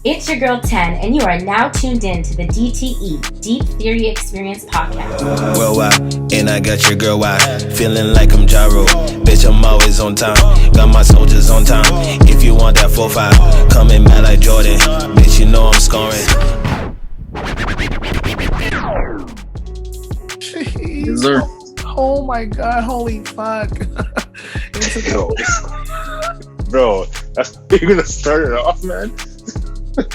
It's your girl 10, and you are now tuned in to the DTE, Deep Theory Experience Podcast. Worldwide, and I got your girl wide, feeling like I'm Gyro. Bitch, I'm always on time, got my soldiers on time. If you want that 4-5, coming back like Jordan. Bitch, you know I'm scoring. Yes, sir. Oh my god, holy fuck. Bro, that's you're gonna start it off, man.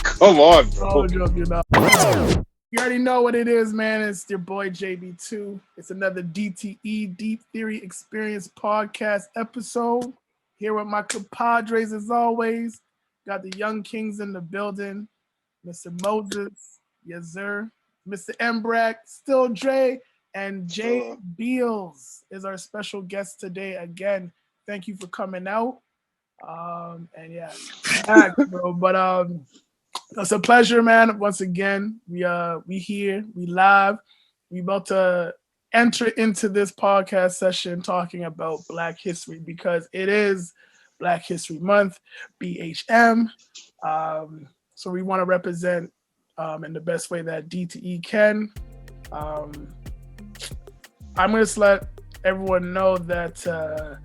Come on, bro. Oh, joking now. You already know what it is, man. It's your boy JB2. It's another DTE, Deep Theory Experience Podcast episode. Here with my compadres as always. Got the young kings in the building. Mr. Moses, yes sir. Mr. Embrack, still Dre, and Jay Beals is our special guest today. Again, thank you for coming out. And yeah, back, bro. But it's a pleasure, man. Once again, we here, we live. We about to enter into this podcast session talking about Black history because it is Black History Month, BHM. So we want to represent in the best way that DTE can. I'm gonna just let everyone know that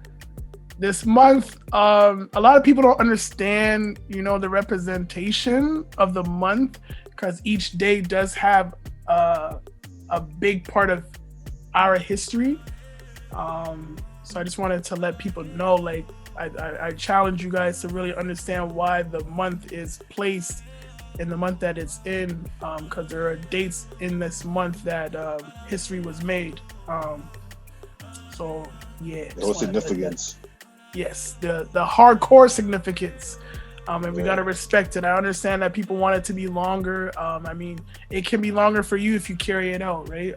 this month, a lot of people don't understand, the representation of the month because each day does have a big part of our history. So I just wanted to let people know, like, I challenge you guys to really understand why the month is placed in the month that it's in, because there are dates in this month that history was made. So yeah, No significance. Yes, the hardcore significance, and we gotta respect it. I understand that people want it to be longer. I mean, it can be longer for you if you carry it out, right?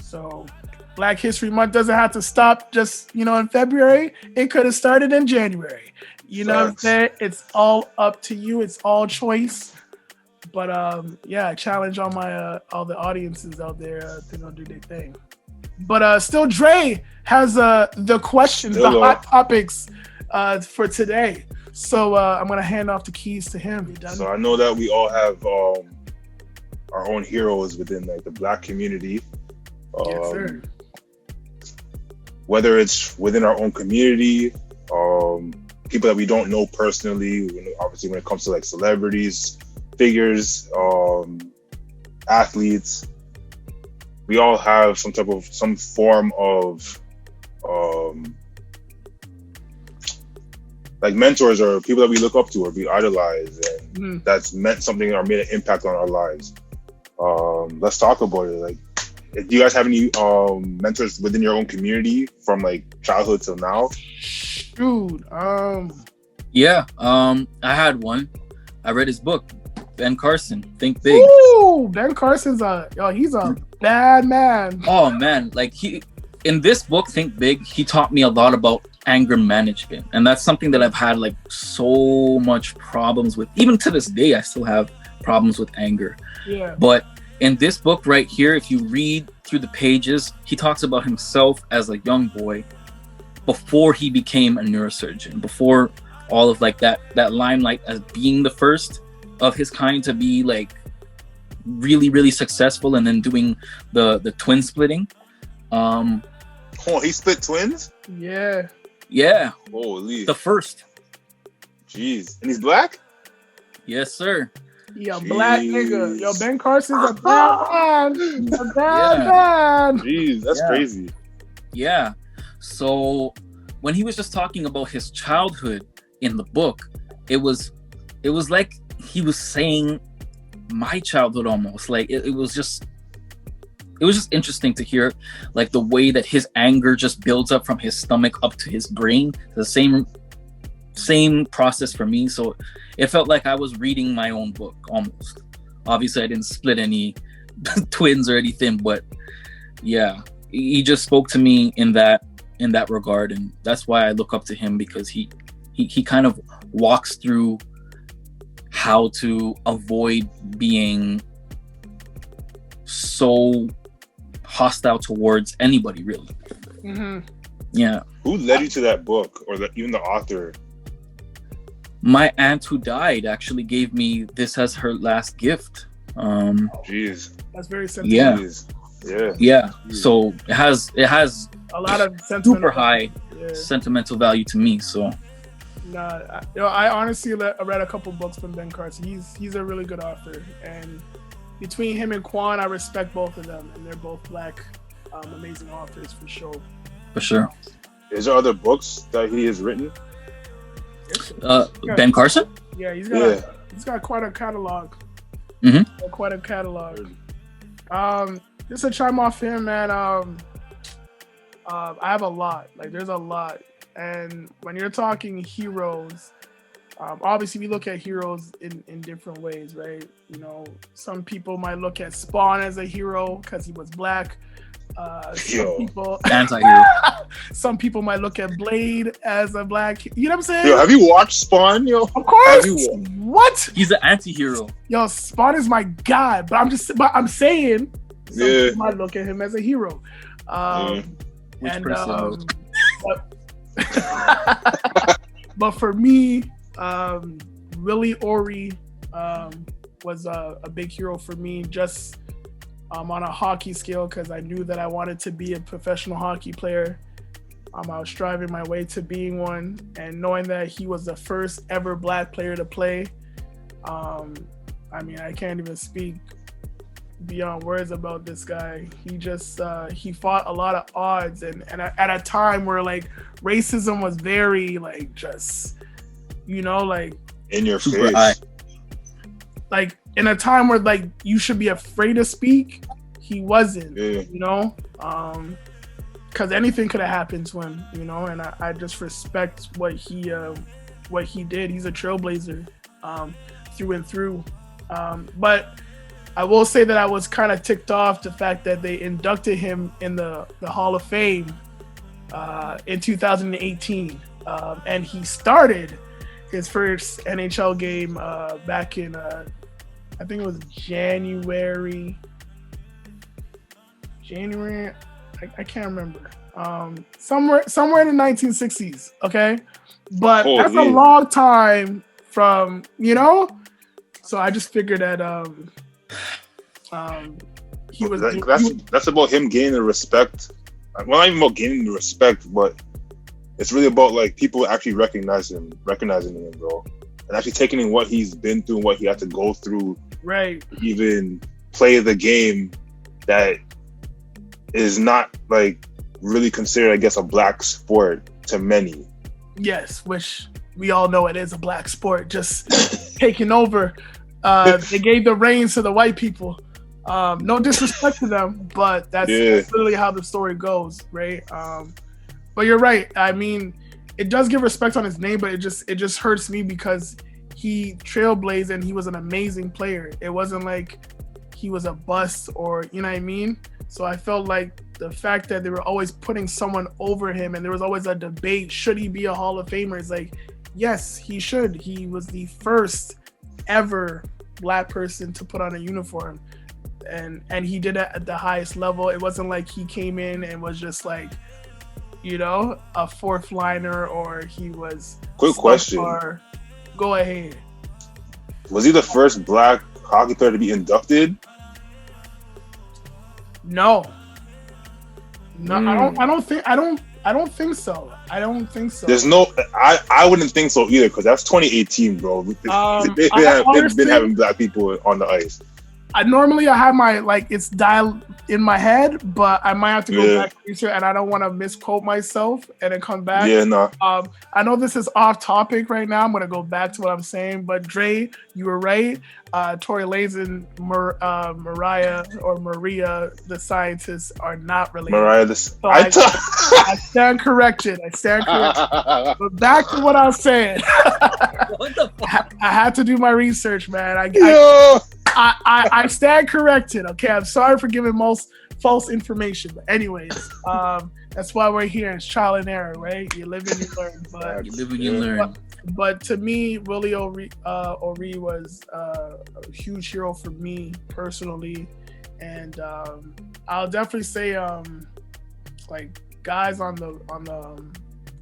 So Black History Month doesn't have to stop just in February. It could have started in January. You know what I'm saying? It's all up to you. It's all choice. But I challenge all the audiences out there to do their thing. But still, Dre has the questions, the hot topics for today. So I'm gonna hand off the keys to him. So I know that we all have our own heroes within the Black community. Yes, sir. Whether it's within our own community, people that we don't know personally. Obviously, when it comes to celebrities, figures, athletes. We all have some form of mentors or people that we look up to or we idolize, and that's meant something or made an impact on our lives. Let's talk about it. Do you guys have any mentors within your own community from childhood till now? Dude, yeah, I had one. I read his book, Ben Carson, Think Big. Ooh, Ben Carson's he's a bad man. Oh man, in this book, Think Big, he taught me a lot about anger management, and that's something that I've had so much problems with. Even to this day, I still have problems with anger. Yeah. But in this book right here, if you read through the pages, he talks about himself as a young boy before he became a neurosurgeon, before all of that limelight as being the first of his kind to be really, really successful, and then doing the twin splitting. He split twins? Yeah. Holy. The first. Jeez. And he's Black? Yes, sir. Yo, Black nigga. Yo, Ben Carson's a bad man. He's a bad man. Jeez, that's crazy. Yeah. So when he was just talking about his childhood in the book, it was like he was saying my childhood almost. It was just interesting to hear the way that his anger just builds up from his stomach up to his brain. The same process for me. So it felt like I was reading my own book almost. Obviously I didn't split any twins or anything, but yeah, he just spoke to me in that regard, and that's why I look up to him, because he kind of walks through how to avoid being so hostile towards anybody, really. Mm-hmm. Yeah. Who led you to that book, or even the author? My aunt who died actually gave me this as her last gift. Jeez. That's very sentimental. Yeah. So it has A lot of super high sentimental value to me. So. Nah, I honestly read a couple books from Ben Carson. He's a really good author, and between him and Quan, I respect both of them, and they're both Black, amazing authors for sure. For sure. Is there other books that he has written? Ben Carson? Yeah, he's got quite a catalog. Mm-hmm. Quite a catalog. Just to chime off him, man. I have a lot. Like, there's a lot. And when you're talking heroes, obviously we look at heroes in different ways, right? You know, some people might look at Spawn as a hero because he was Black. Anti-hero. Some people might look at Blade as a Black. You know what I'm saying? Yo, have you watched Spawn? Yo, of course. What? He's an anti-hero. Yo, Spawn is my god, but I'm saying some people might look at him as a hero. Which person? But for me, Willie Ori was a big hero for me, just on a hockey scale, because I knew that I wanted to be a professional hockey player. I was striving my way to being one, and knowing that he was the first ever Black player to play, I mean, I can't even speak beyond words about this guy. He just he fought a lot of odds, and at a time where like racism was very like just, you know, like in your face. Like in a time where like you should be afraid to speak, he wasn't. You know, because anything could have happened to him. You know, and I just respect what he did. He's a trailblazer through and through. But I will say that I was kind of ticked off the fact that they inducted him in the Hall of Fame in 2018, and he started his first NHL game back in I think it was January. I can't remember. Somewhere in the 1960s. Okay, but that's a long time from, you know. So I just figured that he was. That's about him gaining the respect. Well, not even about gaining the respect, but it's really about like people actually recognizing him, bro, and actually taking in what he's been through and what he had to go through, right? To even play the game that is not like really considered, I guess, a Black sport to many. Yes, which we all know it is a Black sport, just taking over. They gave the reins to the white people. No disrespect to them, but that's literally how the story goes, right? But you're right. I mean, it does give respect on his name, but it just hurts me because he trailblazed and he was an amazing player. It wasn't like he was a bust, or, you know what I mean? So I felt like the fact that they were always putting someone over him, and there was always a debate, should he be a Hall of Famer? It's like, yes, he should. He was the first ever Black person to put on a uniform, and he did it at the highest level. It wasn't like he came in and was just like, you know, a fourth liner, or he was quick question. Go ahead. Was he the first Black hockey player to be inducted? No, I don't think so. There's no, I wouldn't think so either, because that's 2018, bro. They've been having Black people on the ice. I have my, like, it's dialed in my head, but I might have to go back to research, and I don't want to misquote myself and then come back. Yeah, no. I know this is off topic right now. I'm going to go back to what I'm saying, but Dre, you were right. Tory Lanez and Maria, the scientists, are not related. I stand corrected. But back to what I was saying. What the fuck? I had to do my research, man. I stand corrected. Okay, I'm sorry for giving most false information. But anyways, that's why we're here. It's trial and error, right? You live and you learn. But you live and you learn. But to me, Willie Ori was a huge hero for me personally, and I'll definitely say, like, guys on the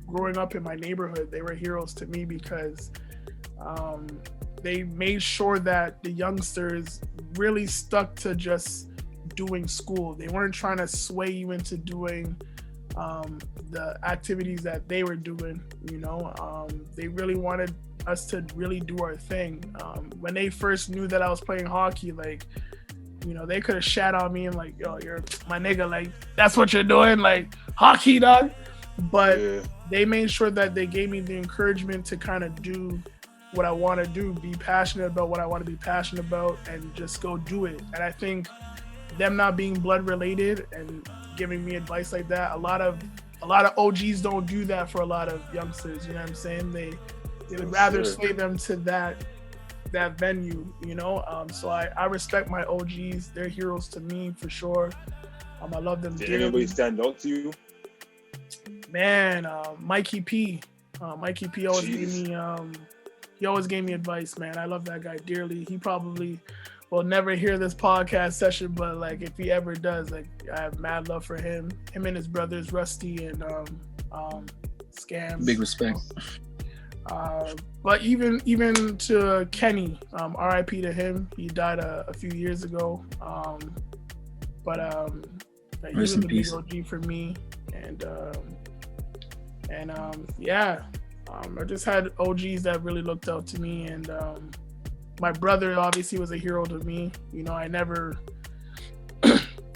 growing up in my neighborhood, they were heroes to me because They made sure that the youngsters really stuck to just doing school. They weren't trying to sway you into doing the activities that they were doing, you know. They really wanted us to really do our thing. When they first knew that I was playing hockey, like, you know, they could have shat on me and like, yo, you're my nigga, like, that's what you're doing, like, hockey, dog. But they made sure that they gave me the encouragement to kind of do what I want to do, be passionate about what I want to be passionate about, and just go do it. And I think them not being blood related and giving me advice like that, a lot of OGs don't do that for a lot of youngsters. You know what I'm saying? They would rather sway them to that venue, you know. So I respect my OGs. They're heroes to me for sure. I love them. Did anybody stand out to you? Man, Mikey P. Mikey P always gave me he always gave me advice, man. I love that guy dearly. He probably will never hear this podcast session, but like if he ever does, like I have mad love for him. Him and his brothers Rusty and Scams. Big respect. But even to Kenny, R.I.P. to him. He died a few years ago. He was a big OG for me, and I just had OGs that really looked out to me, and my brother obviously was a hero to me. You know, I never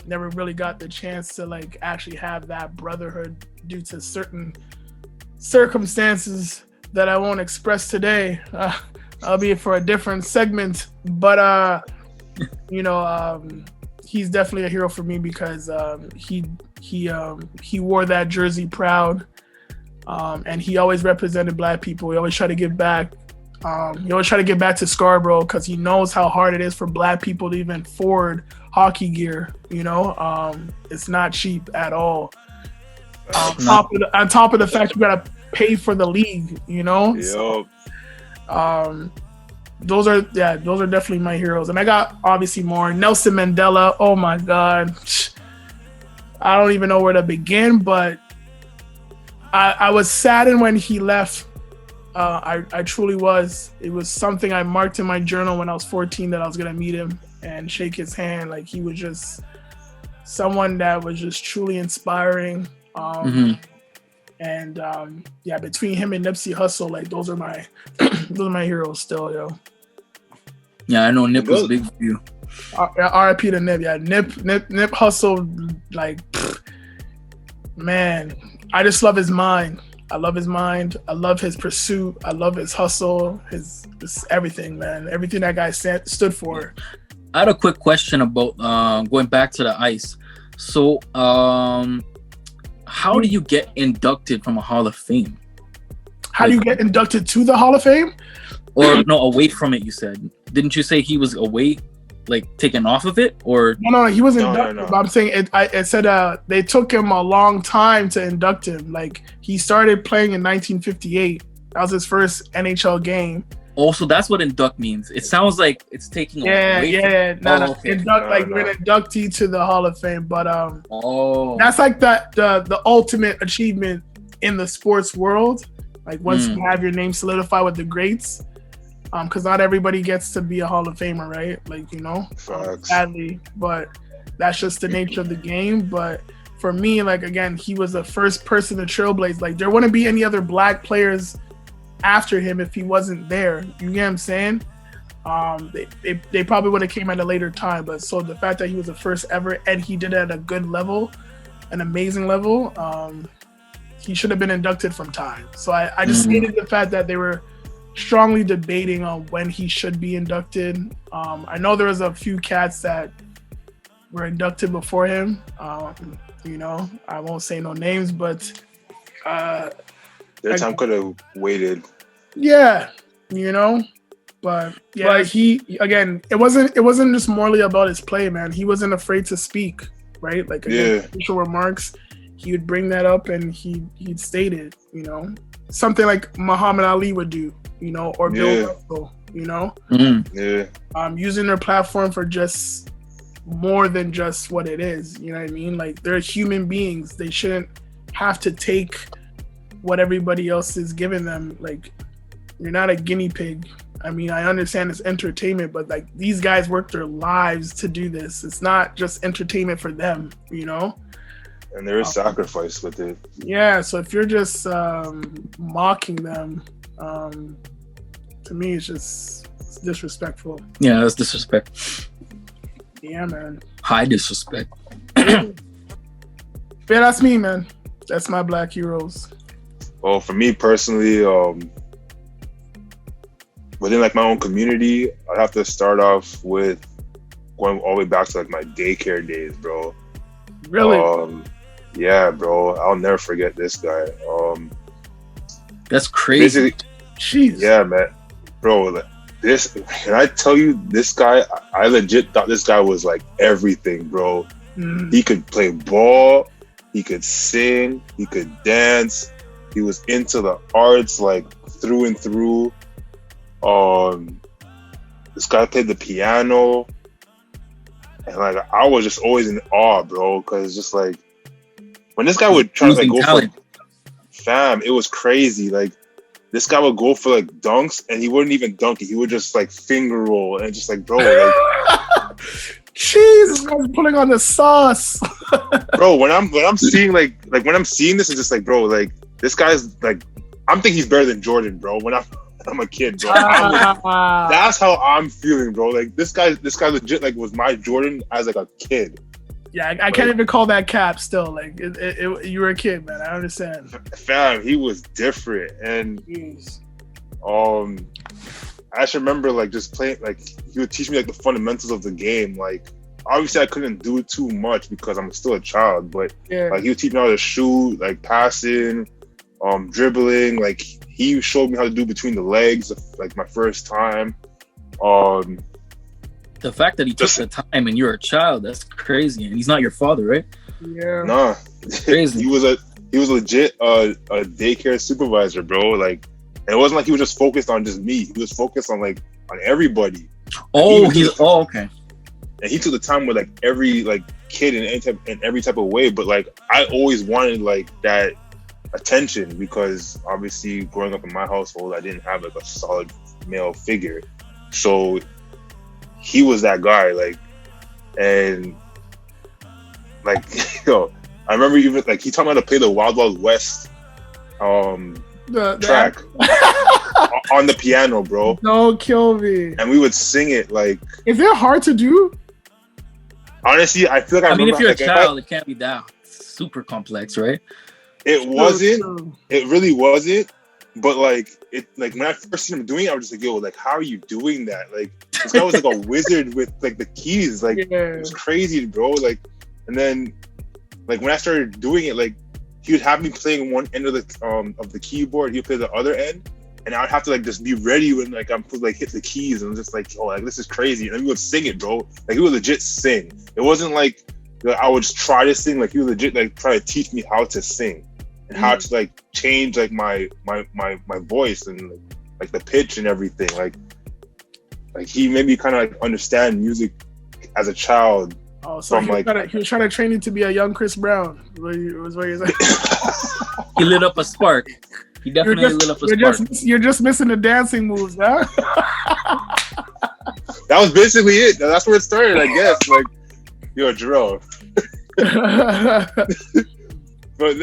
really got the chance to like actually have that brotherhood due to certain circumstances that I won't express today. I'll be for a different segment, but he's definitely a hero for me because he wore that jersey proud, and he always represented Black people. He always tried to give back. He always tried to get back to Scarborough because he knows how hard it is for Black people to even afford hockey gear. You know, it's not cheap at all. On top of the fact you gotta pay for the league. You know. Yep. So, those are definitely my heroes, and I got obviously more. Nelson Mandela. Oh my God, I don't even know where to begin, but I was saddened when he left. I truly was. It was something I marked in my journal when I was 14 that I was gonna meet him and shake his hand. Like he was just someone that was just truly inspiring. And between him and Nipsey Hussle, like those are my heroes still, yo. Yeah, I know Nip was big for you. R.I.P. to Nip. Yeah, Nip Hussle, like, man, I just love his mind. I love his mind. I love his pursuit. I love his hustle. His everything, man. Everything that guy stood for. I had a quick question about going back to the ice. So, how do you get inducted from a Hall of Fame? How do you get inducted to the Hall of Fame? Or no, away from it, you said. Didn't you say he was away, like taken off of it? Or No, he was inducted. No. But I'm saying it said they took him a long time to induct him. Like he started playing in 1958. That was his first NHL game. Oh, so that's what induct means. It sounds like it's taking away. Okay. You're an inductee to the Hall of Fame, but that's like the ultimate achievement in the sports world. Like once you have your name solidified with the greats, because not everybody gets to be a Hall of Famer, right? Like, you know, sadly, but that's just the nature of the game. But for me, like again, he was the first person to trailblaze. Like there wouldn't be any other Black players after him if he wasn't there. You get what I'm saying? They probably would have came at a later time, but so the fact that he was the first ever and he did it at a good level, an amazing level, he should have been inducted from time. So I just hated the fact that they were strongly debating on when he should be inducted. I know there was a few cats that were inducted before him. You know, I won't say no names, but their time could have waited. Yeah, you know, but yeah, he again. It wasn't just morally about his play, man. He wasn't afraid to speak, right? Like official remarks, he would bring that up and he'd state it. You know, something like Muhammad Ali would do. You know, or Bill Russell. You know, using their platform for just more than just what it is. You know what I mean? Like they're human beings. They shouldn't have to take what everybody else is giving them, like You're not a guinea pig. I mean, I understand it's entertainment, but like these guys work their lives to do this. It's not just entertainment for them, you know? And there is sacrifice with it. Yeah, so if you're just mocking them, to me, it's disrespectful. Yeah, that's disrespect. Yeah, man. High disrespect. Yeah, that's me, man. That's my black heroes. Well, for me personally, within like my own community, I'd have to start off with going all the way back to like my daycare days, bro. Really? Yeah, bro. I'll never forget this guy. That's crazy. Jeez. Yeah, man. Bro, this, can I tell you, this guy, I legit thought this guy was like everything, bro. He could play ball, he could sing, he could dance, he was into the arts like through and through. This guy played the piano, and like I was just always in awe, bro, because just like when this guy would try to like go for fam, it was crazy. Like this guy would go for like dunks, and he wouldn't even dunk it. He would just like finger roll, and just like, bro, like, jeez, this guy's putting on the sauce. Bro, when I'm seeing like when I'm seeing this, it's just like, bro, like this guy's like, I'm thinking he's better than Jordan, bro. When I'm a kid, bro. That's how I'm feeling, bro. Like this guy legit like was my Jordan as like a kid. Yeah, I can't even call that cap still. Like you were a kid, man. I understand. Fam, he was different, and jeez. I just remember like just playing. Like he would teach me like the fundamentals of the game. Like obviously I couldn't do too much because I'm still a child, but like he would teach me how to shoot, like passing, dribbling. Like he showed me how to do between the legs, like my first time. The fact that he took the time and you're a child, that's crazy. And he's not your father, right? Yeah. Nah. Crazy. He was legit a daycare supervisor, bro. Like, and it wasn't like he was just focused on just me. He was focused on like on everybody. Oh, okay. And he took the time with like every like kid in every type of way. But like I always wanted like that attention because obviously growing up in my household, I didn't have like a solid male figure. So he was that guy, like, and like, yo, I remember even like he taught me how to play the Wild Wild West track on the piano, bro. Don't kill me. And we would sing it like. Is it hard to do? Honestly, I feel like I mean, if you're a child, it can't be that super complex, right? It wasn't. It really wasn't. But like it, like when I first seen him doing it, I was just like, "Yo, like, how are you doing that?" Like this guy was like a wizard with like the keys. Like it was crazy, bro. Like, and then like when I started doing it, like he would have me playing one end of the keyboard, he'd play the other end, and I would have to like just be ready when like I'm like hit the keys, and I'm just like, "Oh, like this is crazy." And he would sing it, bro. Like he would legit sing. It wasn't like I would just try to sing. Like he would legit like try to teach me how to sing. And how to like change like my voice and like the pitch and everything. Like he made me kind of like understand music as a child. Oh, so he was trying to train you to be a young Chris Brown. Was what you're saying. He lit up a spark. He definitely lit up a spark. You're just missing the dancing moves, huh? That was basically it. That's where it started, I guess. Like, yo, Jerome. But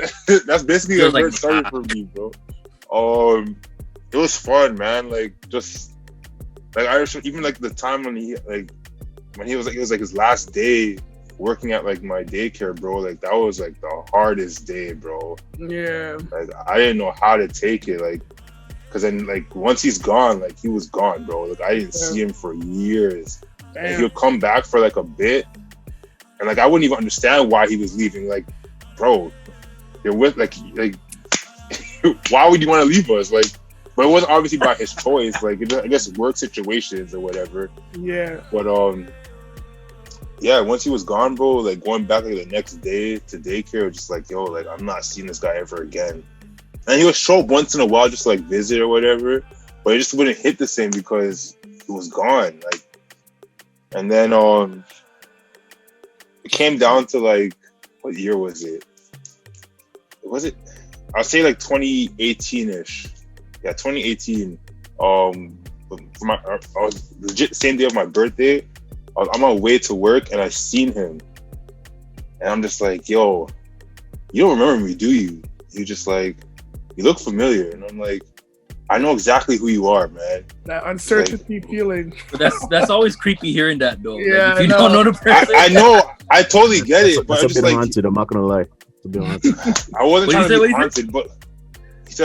that's basically where it started for me, bro. It was fun, man. Like just like I even like the time when he was like his last day working at like my daycare, bro. Like that was like the hardest day, bro. Yeah. Like I didn't know how to take it, like, cause then like once he's gone, like he was gone, bro. Like I didn't see him for years. And he'll come back for like a bit, and like I wouldn't even understand why he was leaving. Like, bro. You're with like why would you want to leave us? Like, but it wasn't obviously by his choice. Like, I guess work situations or whatever. Yeah. But yeah. Once he was gone, bro, like going back like the next day to daycare, just like, yo, like I'm not seeing this guy ever again. And he would show up once in a while, just to, like visit or whatever. But it just wouldn't hit the same because he was gone. Like, and then it came down to like, what year was it? Was it? I'll say like 2018-ish. Yeah, 2018. For my, I was legit same day of my birthday. I was on my way to work and I seen him, and I'm just like, yo, you don't remember me, do you? He just like, you look familiar, and I'm like, I know exactly who you are, man. That uncertainty feeling. But that's always creepy hearing that though. Yeah, like, if you don't know the person. I know, I totally get it, but I'm That's a just bit like, haunted. I'm not gonna lie. It's a bit haunted. I wasn't trying to What be do you say? haunted, but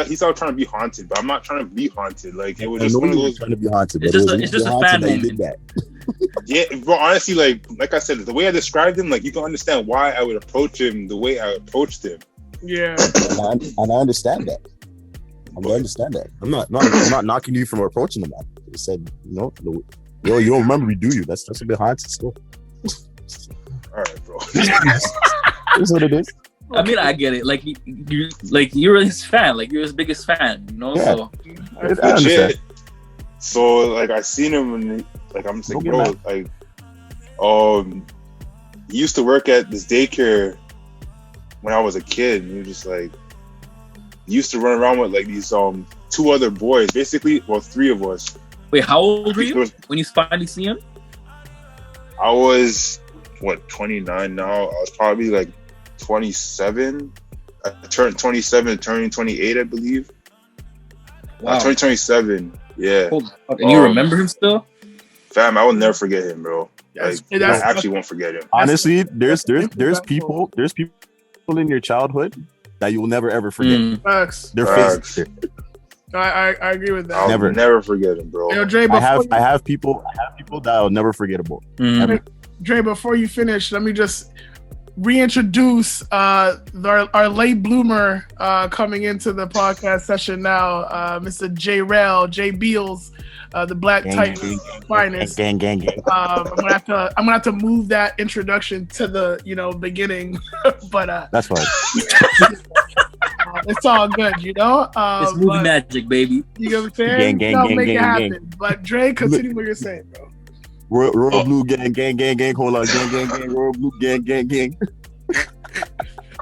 he started trying to be haunted, but I'm not trying to be haunted. Like it was I just know one of you were those. trying to be haunted, It's but just it a- was it's just a haunted fan that you moment. did that. Yeah, bro. Honestly, like I said, the way I described him, like you can understand why I would approach him the way I approached him. Yeah. And I understand that. I understand that. I'm not knocking you from approaching him. I just said, yo, you don't remember me, do you? That's a bit haunted still. All right, bro. That's what it is. I mean, I get it. Like you're his fan. Like you're his biggest fan. You know. Yeah. So I understand. Legit. So like I seen him and like I'm just like, Don't get bro, like he used to work at this daycare when I was a kid, and he was just like he used to run around with like these two other boys, basically, well, three of us. wait, how old were There you was- when you finally see him? I was 29 now. I was probably like 27. I turned 27, turning 28, I believe. Wow. 2027. Yeah. Holy fuck. And you remember him still? Fam, I will never forget him, bro. Like, That's- I actually won't forget him. Honestly, there's people in your childhood that you will never ever forget. Mm. Facts. Their Facts. faces. I agree with that. I'll Never. never forget him, bro. Yo, Dre, I before have people that I'll never forget about. Mm. Dre, before you finish, let me just reintroduce our late bloomer coming into the podcast session now, Mr. J Beals, the Black Titan finest. Gang. I'm gonna have to move that introduction to the beginning, but That's fine. it's all good, It's movie but- magic, baby. You know what I'm saying? Gang, Make it gang. happen. But Dre, continue what you're saying, bro. Royal Blue gang. Hold on, gang. Royal Blue gang.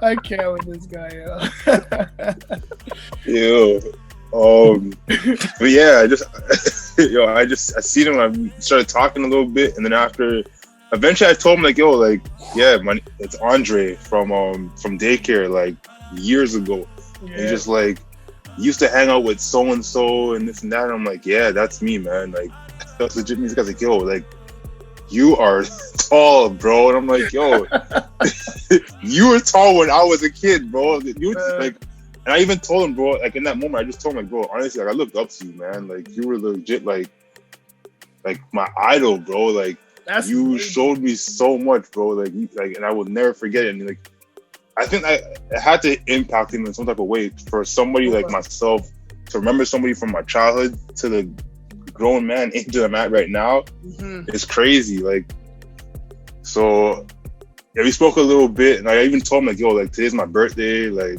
I can't with this guy, Yo. But yeah, I seen him. I started talking a little bit, and then after, eventually, I told him like, yo, like, yeah, it's Andre from daycare, like years ago. Yeah. And just like used to hang out with so and so and this and that. And I'm like, yeah, that's me, man. Like that's legit music. I was like, yo, like you are tall, bro. And I'm like, yo, you were tall when I was a kid, bro. You were like. And I even told him, bro, like in that moment, I just told him, like, bro, honestly, like I looked up to you, man. Like you were legit, like my idol, bro. Like you showed me so much, bro. Like, and I will never forget it. And like, I think it had to impact him in some type of way for somebody like myself to remember somebody from my childhood to the grown man age that I'm at right now. Mm-hmm. It's crazy. Like, so yeah, we spoke a little bit, and I even told him like, yo, like today's my birthday, like.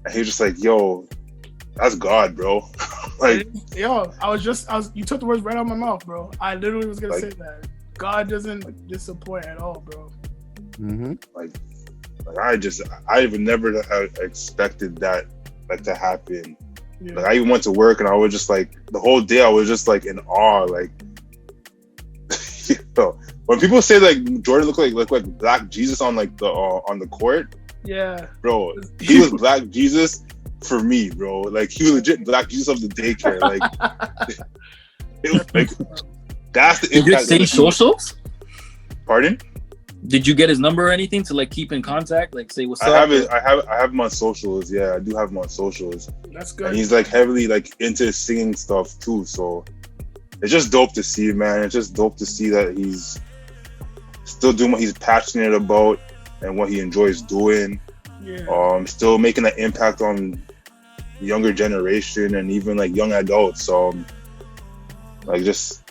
And he was just like, yo, that's God, bro. Like, yo, you took the words right out of my mouth, bro. I literally was gonna say that. God doesn't disappoint at all, bro. Mm-hmm. Like I would never have expected that like to happen. Yeah. Like I even went to work and I was just like the whole day I was just like in awe. Like you know, when people say like Jordan looked like Black Jesus on like on the court, yeah, bro, he was Black Jesus for me, bro. Like he was legit Black Jesus of the daycare. Like, it was, like that's the Did you impact. exchange socials? Pardon? Did you get his number or anything to like keep in contact? Like say what's up? I have him on socials. Yeah, I do have him on socials. That's good. And he's like heavily like into singing stuff too. So it's just dope to see, man. It's just dope to see that he's still doing what he's passionate about and what he enjoys doing. Yeah. Still making an impact on the younger generation and even like young adults. Like just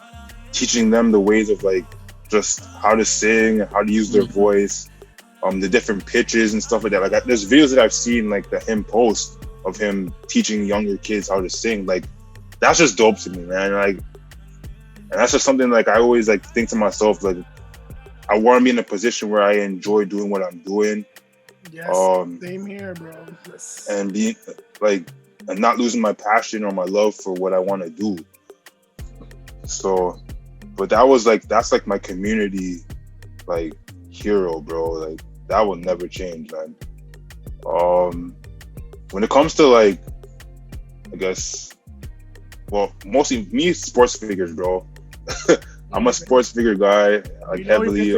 teaching them the ways of like just how to sing, how to use their voice, the different pitches and stuff like that. Like there's videos that I've seen like that him post of him teaching younger kids how to sing. Like that's just dope to me, man. Like, and that's just something like I always like think to myself, like I want to be in a position where I enjoy doing what I'm doing. Yes. Same here, bro. Yes. And being like and not losing my passion or my love for what I want to do. So, but that's like my community, like, hero, bro. Like, that will never change, man. When it comes to, like, I guess, well, mostly me, sports figures, bro. I'm a sports figure guy. Like, heavily.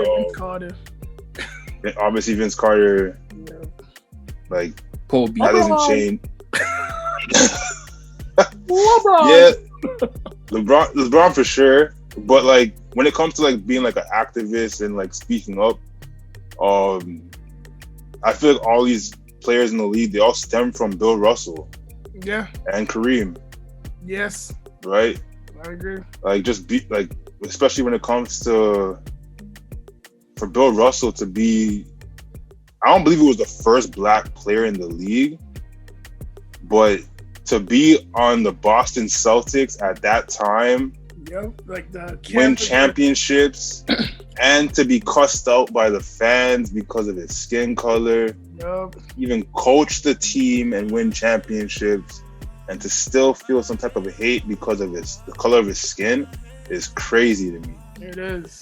Obviously, Vince Carter. Yeah. Like, Kobe. That doesn't change. LeBron. Yeah, LeBron for sure. But, like, when it comes to, like, being like an activist and, like, speaking up, I feel like all these players in the league, they all stem from Bill Russell. Yeah. And Kareem. Yes. Right? I agree. Like, especially when it comes to, for Bill Russell to be, I don't believe he was the first black player in the league, but to be on the Boston Celtics at that time, like the win championships, and to be cussed out by the fans because of his skin color, even coach the team and win championships, and to still feel some type of hate because of the color of his skin is crazy to me. It is.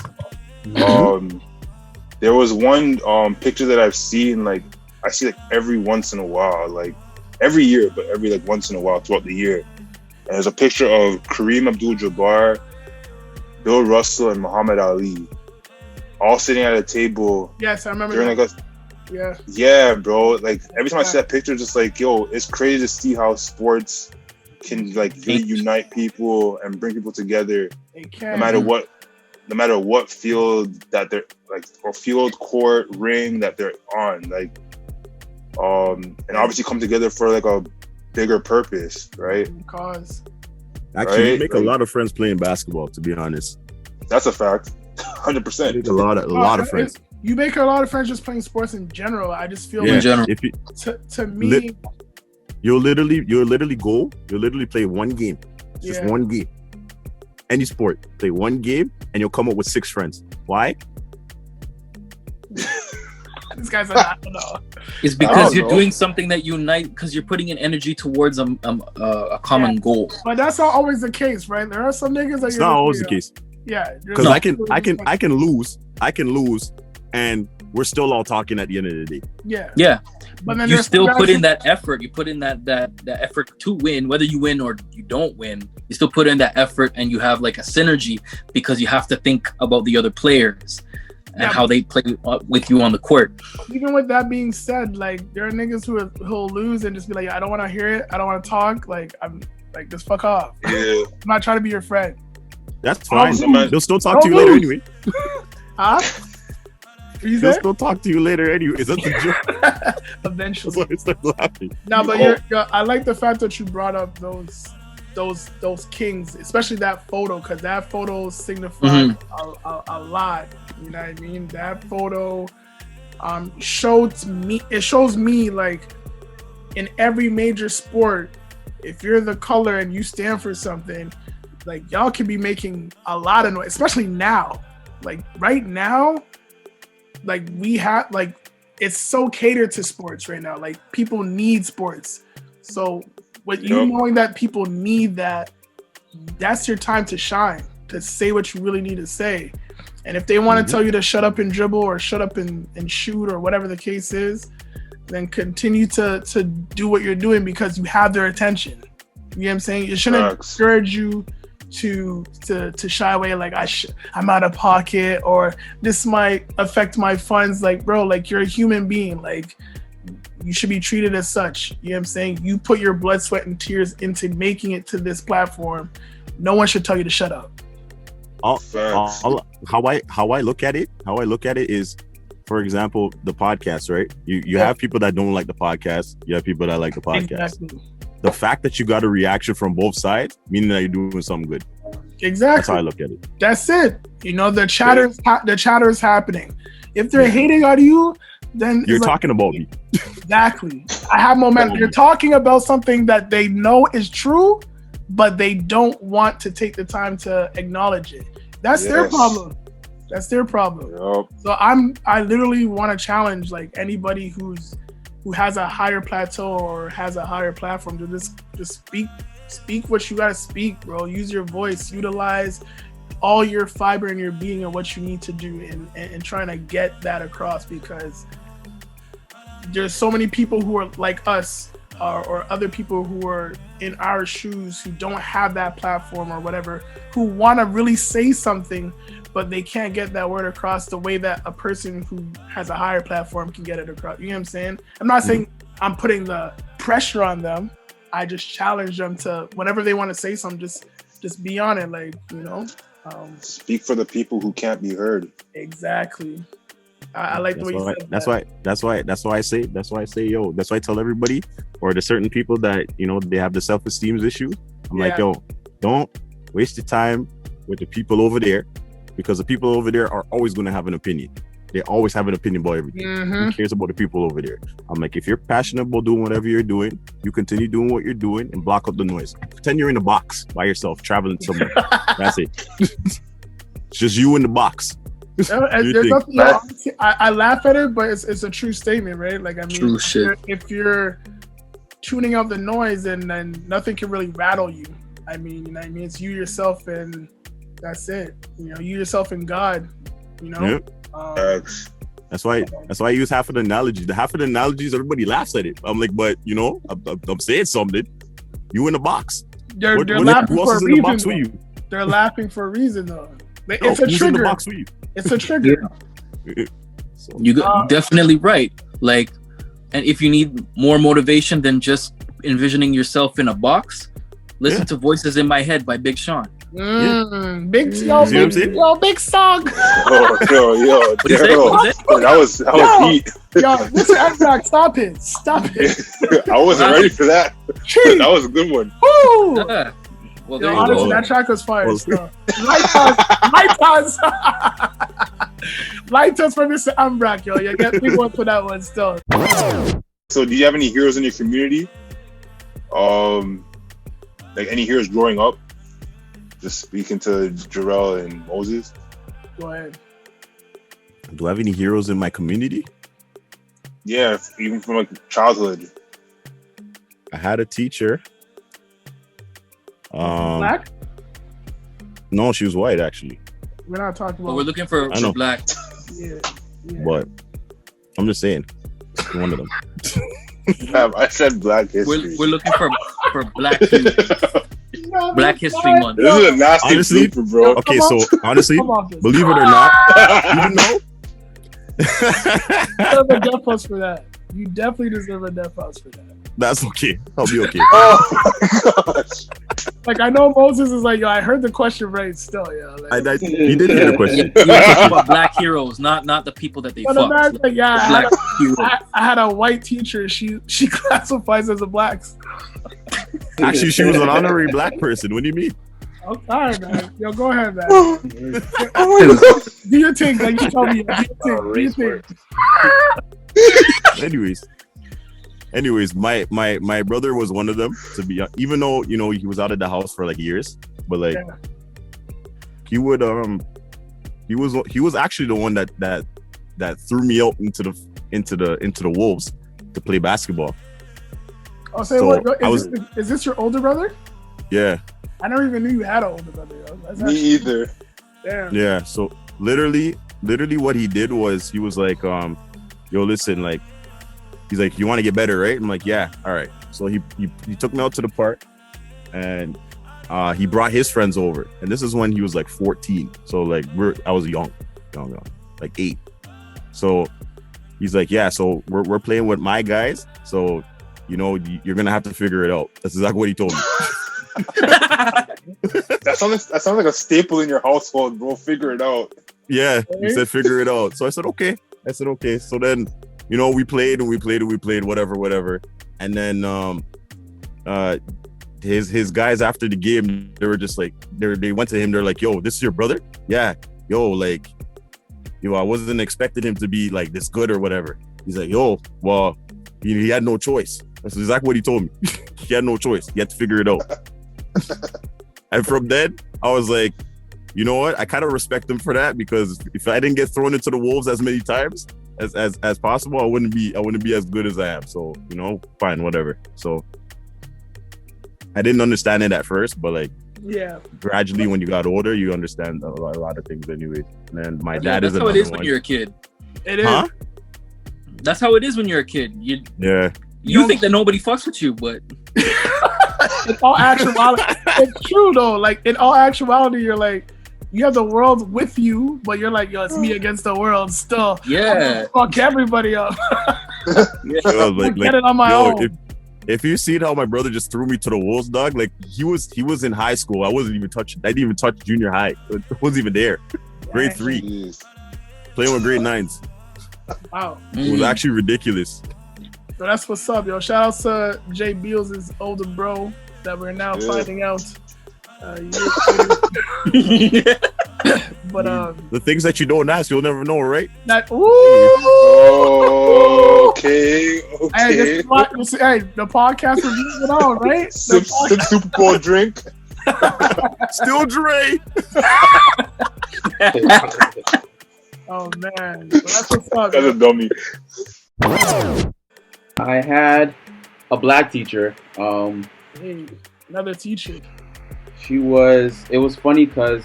There was one picture that I've seen, like, I see, like, every once in a while, like, every year, but every, like, once in a while throughout the year. And there's a picture of Kareem Abdul-Jabbar, Bill Russell, and Muhammad Ali all sitting at a table. Yes, I remember during, that. Like, yeah, bro. Like, every time I see that picture, just like, yo, it's crazy to see how sports can, like, really unite people and bring people together. It can. No matter what field that they're, like, or field, court, ring that they're on, like, and obviously come together for, like, a bigger purpose, right? Cause actually, you make a lot of friends playing basketball, to be honest. That's a fact. 100%. You make a lot of friends. You make a lot of friends just playing sports in general. I just feel in general. If you, to me, you'll literally play one game, just one game. Any sport, play one game, and you'll come up with 6 friends. Why? This guy's like, I don't know. It's because you're doing something that unite, because you're putting in energy towards a common goal. But that's not always the case, right? There are some niggas that it's not always the case. Yeah, because I can lose, and we're still all talking at the end of the day. Yeah. But then you still put in that effort. You put in that effort to win, whether you win or you don't win. You still put in that effort, and you have, like, a synergy, because you have to think about the other players and how they play with you on the court. Even with that being said, like, there are niggas who'll lose and just be like, I don't want to hear it. I don't want to talk. Like, I'm like, just fuck off. Yeah. I'm not trying to be your friend. That's fine. They'll still talk to you later anyway. Huh? They'll still talk to you later anyway. That's a joke. Eventually. That's why I start laughing. No, but I like the fact that you brought up those kings, especially that photo, because that photo signifies a lot. You know what I mean? That photo shows me, like, in every major sport, if you're the color and you stand for something, like, y'all can be making a lot of noise, especially now. Like, right now, like, we have, like, it's so catered to sports right now. Like, people need sports. So with you knowing that people need that, that's your time to shine, to say what you really need to say. And if they want to tell you to shut up and dribble, or shut up and shoot, or whatever the case is, then continue to do what you're doing, because you have their attention. You know what I'm saying? It shouldn't discourage you to shy away, like, I'm out of pocket, or this might affect my funds. Like, bro, like, you're a human being. Like, you should be treated as such. You know what I'm saying? You put your blood, sweat, and tears into making it to this platform. No one should tell you to shut up. How I look at it is, for example, the podcast, right? You have people that don't like the podcast. You have people that like the podcast. Exactly. The fact that you got a reaction from both sides, meaning that you're doing something good. Exactly. That's how I look at it. That's it. You know, the chatter is happening. If they're hating on you, then you're talking about me. Exactly. I have momentum. You're talking about something that they know is true, but they don't want to take the time to acknowledge it. That's their problem. That's their problem. Yep. So I literally want to challenge, like, anybody who's has a higher plateau or has a higher platform to just speak what you gotta speak, bro. Use your voice, utilize all your fiber in your being and what you need to do and trying to get that across, because there's so many people who are like us or other people who are in our shoes who don't have that platform or whatever, who want to really say something, but they can't get that word across the way that a person who has a higher platform can get it across. You know what I'm saying? I'm not saying I'm putting the pressure on them. I just challenge them to, whenever they want to say something, just be on it. Like, you know, speak for the people who can't be heard. Exactly. I like the way you said that. That's why I say, yo, that's why I tell everybody, or the certain people that, you know, they have the self-esteem issue. I'm like, yo, don't waste your time with the people over there, because the people over there are always going to have an opinion. They always have an opinion about everything. Who cares about the people over there? I'm like, if you're passionate about doing whatever you're doing, you continue doing what you're doing and block out the noise. Pretend you're in a box by yourself, traveling somewhere. That's it. It's just you in the box. I laugh at it, but it's a true statement, right? Like, I mean, true shit. If you're tuning out the noise, then nothing can really rattle you. I mean, you know what I mean? It's you, yourself, and that's it. You know, you, yourself, and God. You know. Yep. That's why I use half of the analogy. The half of the analogies, everybody laughs at it. I'm like, but you know, I'm saying something. You in the box. They're laughing for a reason. They're laughing for a reason, though. It's a trigger. In the box with you? It's a trigger. You're definitely right. Like, and if you need more motivation than just envisioning yourself in a box, listen to Voices in My Head by Big Sean. Big song. Yo, that was heat. Yo, this is stop it. I wasn't ready for that. That was a good one. Yeah. Well, yo, honestly, that track was fire. Light us from Mr. Ambrak, yo. You get me one for that one still. So, do you have any heroes in your community? Like any heroes growing up? Just speaking to Jarrell and Moses. Go ahead. Do I have any heroes in my community? Yeah, even from like childhood. I had a teacher. Black? No, she was white actually. We're not talking about. We're looking for black. Yeah. But I'm just saying, one of them. I said Black History. We're looking for Black History. Black History Month. This is a nasty blooper, bro. Okay, so honestly, believe it or not, even though you deserve a death house for that. You definitely deserve a death house for that. That's okay. I'll be okay. Oh my gosh. Like, I know Moses is like, yo, I heard the question right still, yeah. Like, he did hear the question. You're talking about black heroes, not the people that they fuck. Like, yeah, I had a white teacher. She classifies as a black. Actually, she was an honorary black person. What do you mean? Oh, all right, man. Yo, go ahead, man. Do your thing, like you told me. Do your thing. Anyways, my brother was one of them. To be, even though you know he was out of the house for like years, but like he would he was actually the one that threw me out into the wolves to play basketball. Oh, so is this your older brother? Yeah. I never even knew you had an older brother. Me either. Damn. Yeah. So literally what he did was he was like, yo, listen, like, he's like, you want to get better, right? I'm like, yeah, all right. So he took me out to the park, and he brought his friends over. And this is when he was like 14. So like I was young, like 8. So he's like, yeah, so we're playing with my guys. So, you know, you're gonna have to figure it out. That's exactly what he told me. That sounds like a staple in your household, bro. Figure it out. Yeah, he said figure it out. So I said okay. So then, you know, we played, whatever. And then his guys after the game, they were just like, they went to him, they're like, yo, this is your brother? Yeah. Yo, like, I wasn't expecting him to be like this good or whatever. He's like, yo, well, he had no choice. That's exactly what he told me. He had no choice. He had to figure it out. And from then, I was like, you know what? I kind of respect him for that, because if I didn't get thrown into the wolves as many times, as possible, I wouldn't be as good as I am. So, you know, fine, whatever. So I didn't understand it at first, but like gradually when you got older, you understand a lot of things anyway. And my dad is another one. That's how it is when you're a kid. It is. Huh? That's how it is when you're a kid. You think that nobody fucks with you, but in all actuality, it's true though. Like in all actuality, you're like, you have the world with you, but you're like, yo, it's me against the world still. Yeah. Fuck everybody up. Yo, get it on my own. If you see how my brother just threw me to the wolves, dog, like he was in high school. I didn't even touch junior high. I wasn't even there. Grade 3. Jeez. Playing with grade 9s. Wow. It was actually ridiculous. So that's what's up, yo. Shout out to Jay Beals' older bro that we're now finding out. But the things that you don't ask, you'll never know, right? Okay. Hey, the podcast reviews it all, right? Sip Super Bowl drink. Still Dre. Oh man, so that's what's up. That's a dummy. I had a black teacher. Hey, another teacher. It was funny because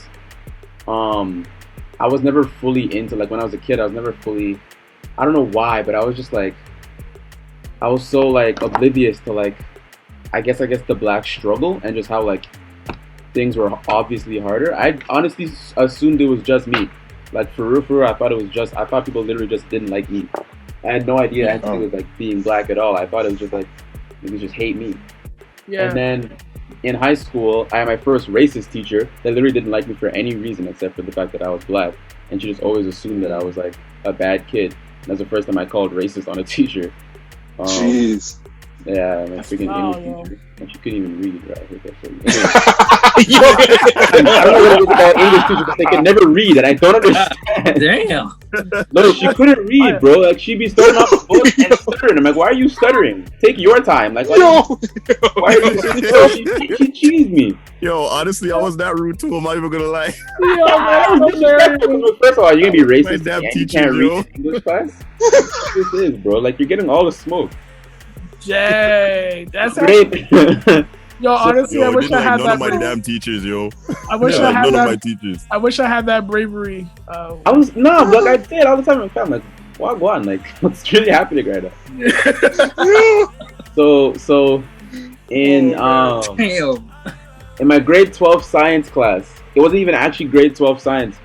I was never fully into, like when I was a kid, I was never fully, I don't know why, but I was just like, I was so like oblivious to like, I guess the black struggle and just how like things were obviously harder. I honestly assumed it was just me. Like for real, I thought people literally just didn't like me. I had no idea it had to do with like being black at all. I thought it was just like, they just hate me. Yeah. And then in high school, I had my first racist teacher that literally didn't like me for any reason except for the fact that I was black. And she just always assumed that I was like a bad kid. And that's the first time I called racist on a teacher. Jeez. Yeah, my freaking English teacher. And she couldn't even read, right? I don't know what it is about English teachers, but they can never read, and I don't understand. Damn. No, she couldn't read, bro. Like, she'd be starting off the book and stuttering. I'm like, why are you stuttering? Take your time. Like, why are you stuttering? She cheesed me. Yo, honestly, I was that rude too. I'm not even gonna lie. First of all, you're gonna be racist. My damn and teacher, you can't read English class? This is, bro. Like, you're getting all the smoke. Jay, that's great. Yo, honestly, I wish I had none that. Of my damn teachers, yo. I wish I had none that. Of my teachers. I wish I had that bravery. Like I say it all the time. I'm like, why go on? Like, what's really happening right now? So in my grade 12 science class, it wasn't even actually grade 12 science.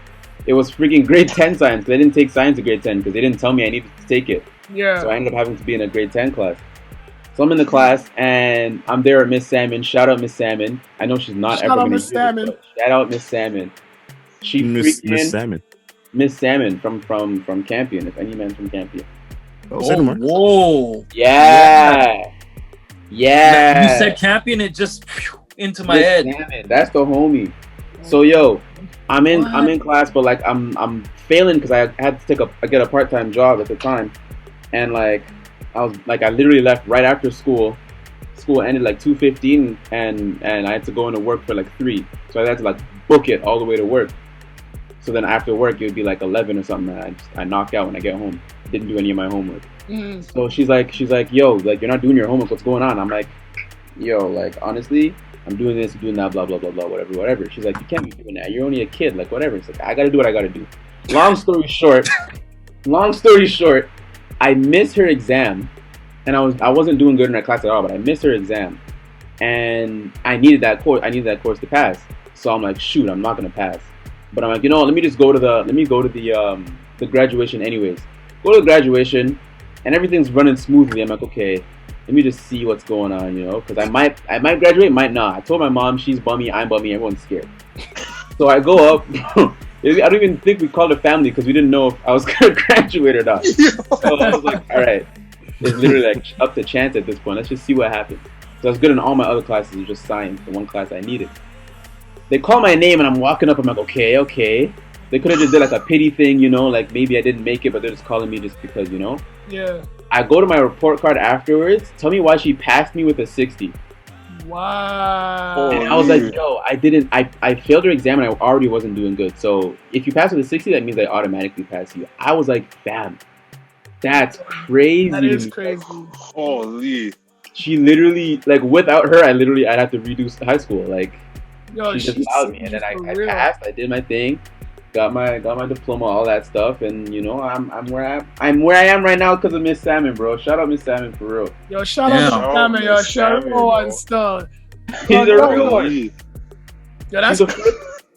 It was freaking grade 10 science. They didn't take science in grade 10 because they didn't tell me I needed to take it. Yeah. So I ended up having to be in a grade 10 class. So I'm in the class and I'm there with Miss Salmon. Shout out Miss Salmon. I know she's not ever going to do this, shout out Miss Salmon. She Miss Salmon. Miss Salmon from Campion. If any man's from Campion. Whoa. Yeah. Yeah. You said Campion, it just into my head. Salmon. That's the homie. So yo, I'm in class, but like I'm failing because I had to get a part-time job at the time, and like I literally left right after school. School ended like 2:15, and I had to go into work for like 3. So I had to like book it all the way to work. So then after work it would be like 11 or something. And I knock out when I get home. Didn't do any of my homework. So she's like, yo, like you're not doing your homework. What's going on? I'm like, yo, like honestly, I'm doing this, doing that, blah blah blah blah, whatever. She's like, you can't be doing that. You're only a kid, like whatever. It's like I gotta do what I gotta do. Long story short, I missed her exam, and I wasn't doing good in that class at all. But I missed her exam, and I needed that course. I needed that course to pass. So I'm like, shoot, I'm not gonna pass. But I'm like, you know, let me go to the graduation anyways. Go to the graduation, and everything's running smoothly. I'm like, okay, let me just see what's going on, you know, because I might graduate, might not. I told my mom, she's bummy, I'm bummy, everyone's scared. So I go up. I don't even think we called it family because we didn't know if I was gonna graduate or not. So I was like, all right, it's literally like up to chance at this point. Let's just see what happens. So I was good in all my other classes. It was just science, the one class I needed. They call my name and I'm walking up. I'm like, okay. They could have just did like a pity thing, you know, like maybe I didn't make it, but they're just calling me just because, you know. Yeah. I go to my report card afterwards. Tell me why she passed me with a 60. Wow. And I was like, yo, I failed her exam and I already wasn't doing good. So if you pass with a 60, that means I automatically pass you. I was like, fam, That's crazy. That is crazy. Holy. She literally, like, without her, I'd have to redo high school. Like, Yo, she just allowed me, and then I passed. I did my thing, got my diploma, all that stuff, and you know, I'm where I am right now because of Miss Salmon, bro. Shout out Miss Salmon for real. Yo, shout out to Salmon, yo. Shout out and stuff. She's a real one. Yo, that's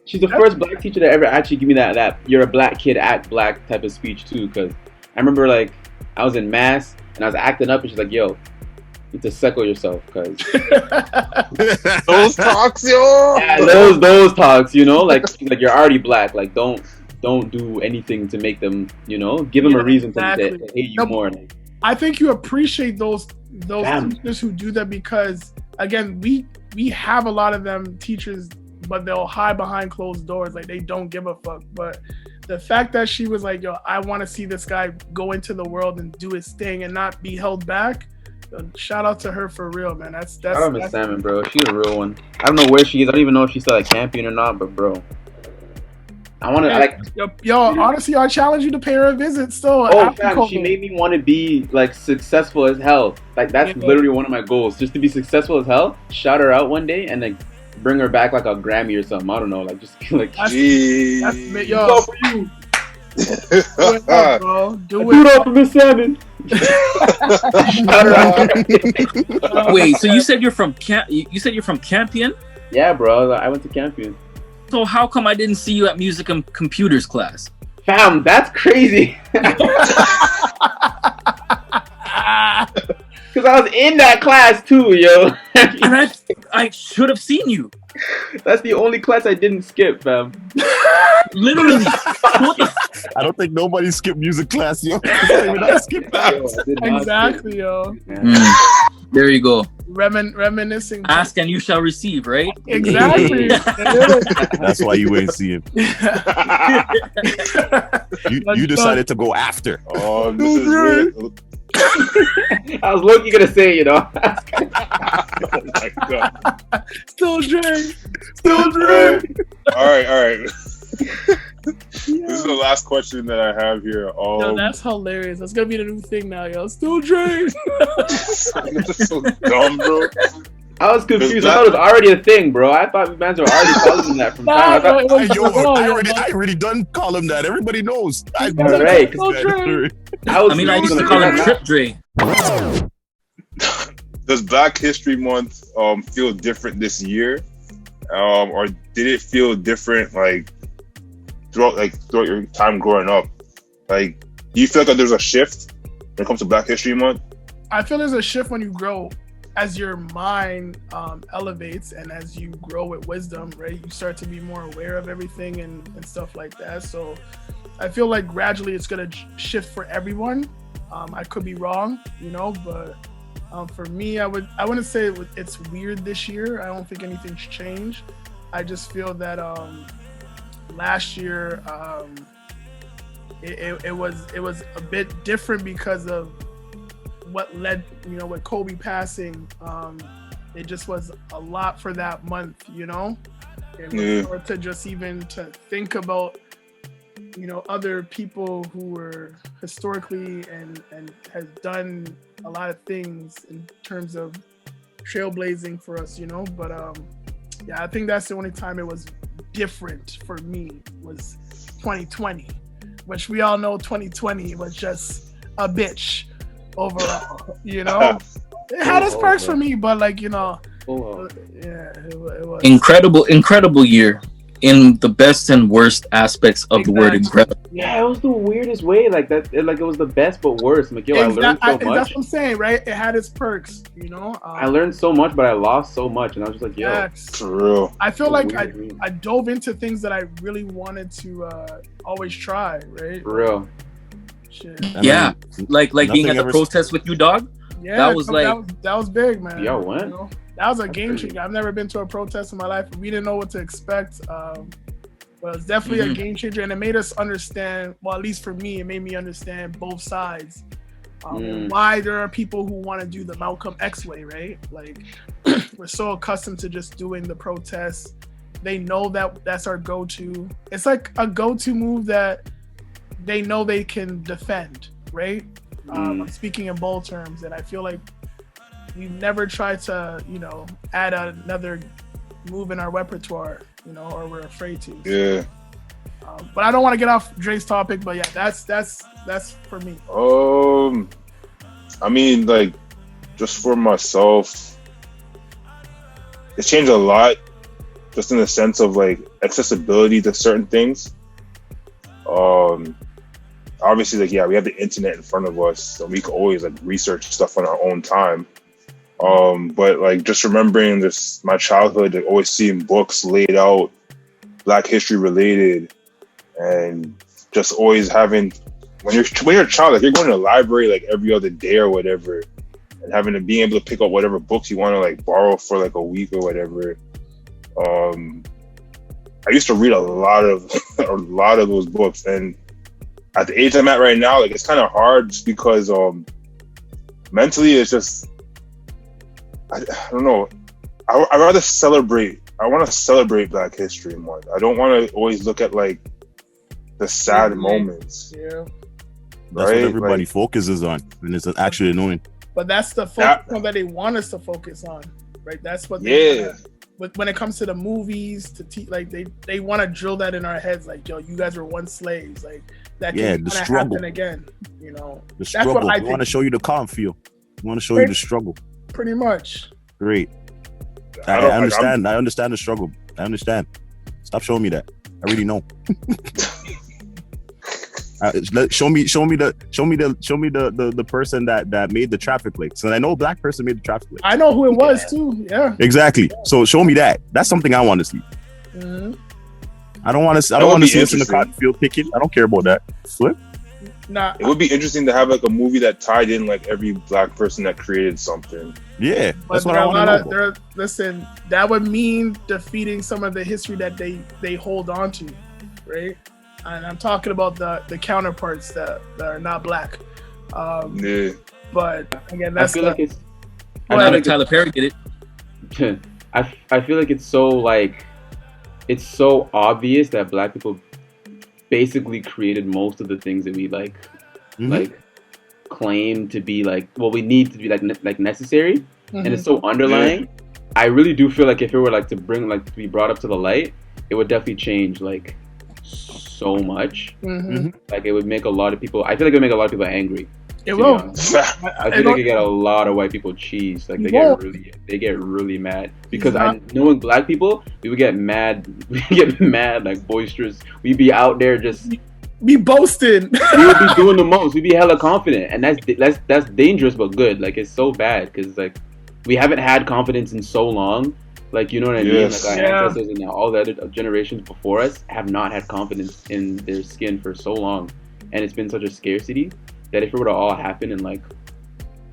she's the first black teacher that ever actually give me that you're a black kid, act black type of speech too. Because I remember, like, I was in mass and I was acting up, and she's like, "Yo, you need to settle yourself, cause those talks, yo." Yeah, those talks, you know, like you're already black. Like, don't do anything to make them, you know, give them a reason to hate you more. I think you appreciate those teachers who do that, because again, we have a lot of them teachers, but they'll hide behind closed doors, like they don't give a fuck. But the fact that she was like, yo, I want to see this guy go into the world and do his thing and not be held back. Shout out to her for real, man. That's shout out Miss Salmon, bro. She's a real one. I don't know where she is. I don't even know if she's still at Campion or not, but bro, I want to yo. Honestly, I challenge you to pay her a visit. Still, fam, she made me want to be like successful as hell. Like that's literally one of my goals, just to be successful as hell. Shout her out one day and like bring her back like a Grammy or something. I don't know, like just like. Jeez. That's yo. For you. Do it up, bro. Do it up for Miss Salmon. Wait, so you said you're from Campion? Yeah, bro. I went to Campion. So how come I didn't see you at music and computers class? Fam, that's crazy. Because I was in that class too, yo. And I should have seen you. That's the only class I didn't skip, fam. Literally. I don't think nobody skipped music class, yo. I skipped that. Exactly, yo. There you go. Reminiscing. Ask and you shall receive, right? Exactly. That's why you ain't see him. You decided to go after. Oh, this is real. I was low-key gonna say, you know. Oh my god. Still drink. All right. This is the last question that I have here. Yo, that's hilarious. That's gonna be the new thing now, yo. Still drink. That's so dumb, bro. I was confused. I thought it was already a thing, bro. I thought fans were already calling that from time. I already done call him that. Everybody knows. I used to call him Trip Dre. Does Black History Month feel different this year, or did it feel different like throughout your time growing up? Like, do you feel like there's a shift when it comes to Black History Month? I feel there's a shift when you grow. As your mind elevates and as you grow with wisdom, right, you start to be more aware of everything and stuff like that. So I feel like gradually it's going to shift for everyone. I could be wrong, you know, but for me, I wouldn't say it's weird this year. I don't think anything's changed. I just feel that last year it was a bit different because of what led, you know, with Kobe passing. It just was a lot for that month, you know. It was hard to just even to think about, you know, other people who were historically and has done a lot of things in terms of trailblazing for us, you know. But yeah, I think that's the only time it was different for me was 2020, which we all know 2020 was just a bitch overall, you know. It had its perks for me, but like, you know, yeah, it was incredible year in the best and worst aspects of the word incredible. Yeah, it was the weirdest way, like that. It was the best but worst. Like, yo, I learned so much. That's what I'm saying, right? It had its perks, you know. I learned so much, but I lost so much, and I was just like, yo, for real. I feel like I dove into things that I really wanted to always try, right? For real. Shit. Yeah, like being at the protest with you, dog. Yeah, that was that was big, man. Y'all went? You know? That was a game changer. I've never been to a protest in my life. We didn't know what to expect. But it's definitely a game changer, and it made us understand. Well, at least for me, it made me understand both sides. Why there are people who want to do the Malcolm X way, right? Like, we're so accustomed to just doing the protests. They know that that's our go-to. It's like a go-to move that they know they can defend, right? I'm speaking in bold terms, and I feel like we've never tried to, add another move in our repertoire, or we're afraid to. Yeah. But I don't want to get off Dre's topic, but yeah, that's for me. I mean, like, just for myself, it's changed a lot, just in the sense of like accessibility to certain things. Obviously, like, yeah, we have the internet in front of us, so we can always like research stuff on our own time. But like, just remembering this, my childhood, like, always seeing books laid out, Black history related, and just always having, when you're a child, like, you're going to the library like every other day or whatever, and having to be able to pick up whatever books you want to like borrow for like a week or whatever. I used to read a lot of those books, and at the age I'm at right now, like, it's kind of hard just because mentally it's just, I don't know. I rather celebrate. I want to celebrate Black History Month. I don't want to always look at like the sad moments. Yeah, that's what everybody focuses on, and it's actually annoying. But that's the focus that they want us to focus on, right? That's what. They But when it comes to the movies, like they want to drill that in our heads, like, yo, you guys were once slaves, like that can the struggle happen again, The struggle. That's what I want to show you the calm feel. I want to show you the struggle. Pretty much. Great. I understand. I understand the struggle. I understand. Stop showing me that. I already know. Show me the person that made the traffic lights. And I know a Black person made the traffic lights. I know who it was too. Yeah. Exactly. So show me that. That's something I want to see. Mm-hmm. I don't want to see us in the cotton field picking. I don't care about that. Flip. Nah. It would be interesting to have like a movie that tied in like every Black person that created something. Yeah, that's what I want to know. Listen, that would mean defeating some of the history that they hold on to, right? And I'm talking about the counterparts that are not Black. But again, that's I feel like it's. I know like Tyler Perry did it. I feel like it's so obvious that Black people basically created most of the things that we like claim to be like, well, we need to be like necessary, and it's so underlying. I really do feel like if it were like to be brought up to the light, it would definitely change like so much. Like it would make a lot of people. I feel like it would make a lot of people angry. It will. I feel like it get a lot of white people cheese. Like they get really mad because knowing Black people, we would get mad. We get mad, like boisterous. We'd be out there just be boasting. We would be doing the most. We'd be hella confident, and that's dangerous but good. Like it's so bad because like we haven't had confidence in so long. Like, you know what I mean? Like our ancestors and all the other generations before us have not had confidence in their skin for so long, and it's been such a scarcity that if it were to all happen in like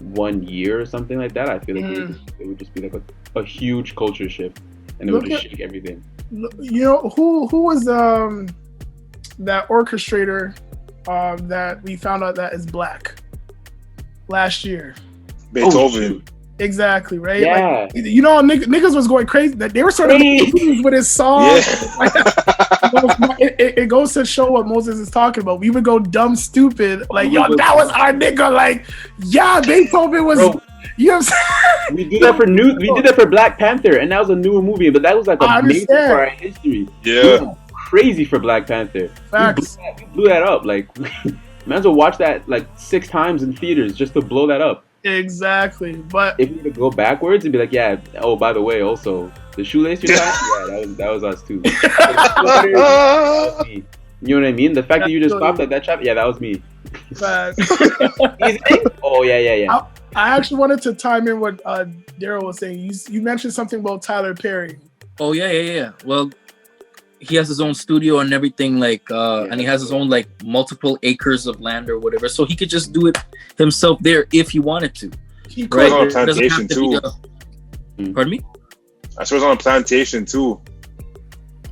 1 year or something like that, I feel like it would just be like a huge culture shift, and it would just shake everything. You know who was that orchestrator that we found out that is Black last year? Beethoven. Exactly, right? Yeah. Like, niggas was going crazy. That they were sort of with his song. Yeah. It goes to show what Moses is talking about. We would go dumb stupid, like, yo, that was our nigga. Like, yeah, Beethoven was. Bro, you know what I'm saying? We did that for Black Panther, and that was a newer movie, but that was like a major part of our history. Yeah. Crazy for Black Panther. Facts. We blew that up. Like, might as well watch that like 6 times in theaters just to blow that up. Exactly, but if we were to go backwards and be like, yeah, oh, by the way, also the shoelace you got, that was us too. You know what I mean? The fact that you just stopped at that trap, that was me. Oh yeah. I actually wanted to time in what Daryl was saying. You mentioned something about Tyler Perry. Oh yeah. Well, he has his own studio and everything, like, and he has his own like multiple acres of land or whatever, so he could just do it himself there if he wanted to. He could. On a plantation too. Pardon me? I suppose on a plantation too.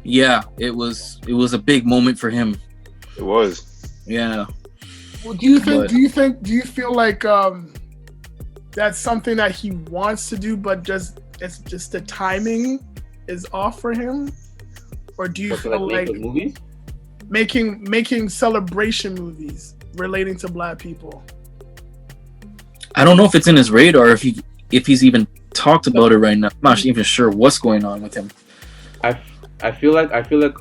Yeah, it was a big moment for him. It was. Yeah. Well, do you feel like that's something that he wants to do, but it's just the timing is off for him? Or do you feel like making celebration movies relating to Black people? I don't know if it's in his radar, if he's even talked about it right now. I'm not even sure what's going on with him. I feel like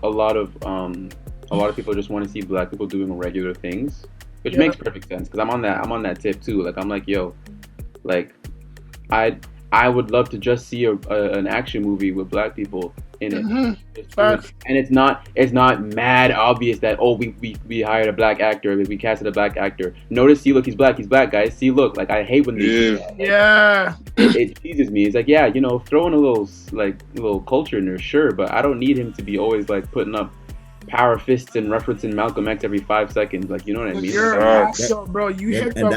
a lot of people just want to see black people doing regular things, which makes perfect sense because I'm on that tip too. Like I'm like, yo, like I would love to just see an action movie with black people in it. And it's not mad obvious that we hired a black actor, we casted a black actor. Notice, see, look, he's black guys. See, look, like I hate when they do that. Yeah. It teases me. It's like, yeah, you know, throw in a little culture in there, sure, but I don't need him to be always like putting up power fists and referencing Malcolm X every 5 seconds. Like, you know what I mean? Bro, you hit it. And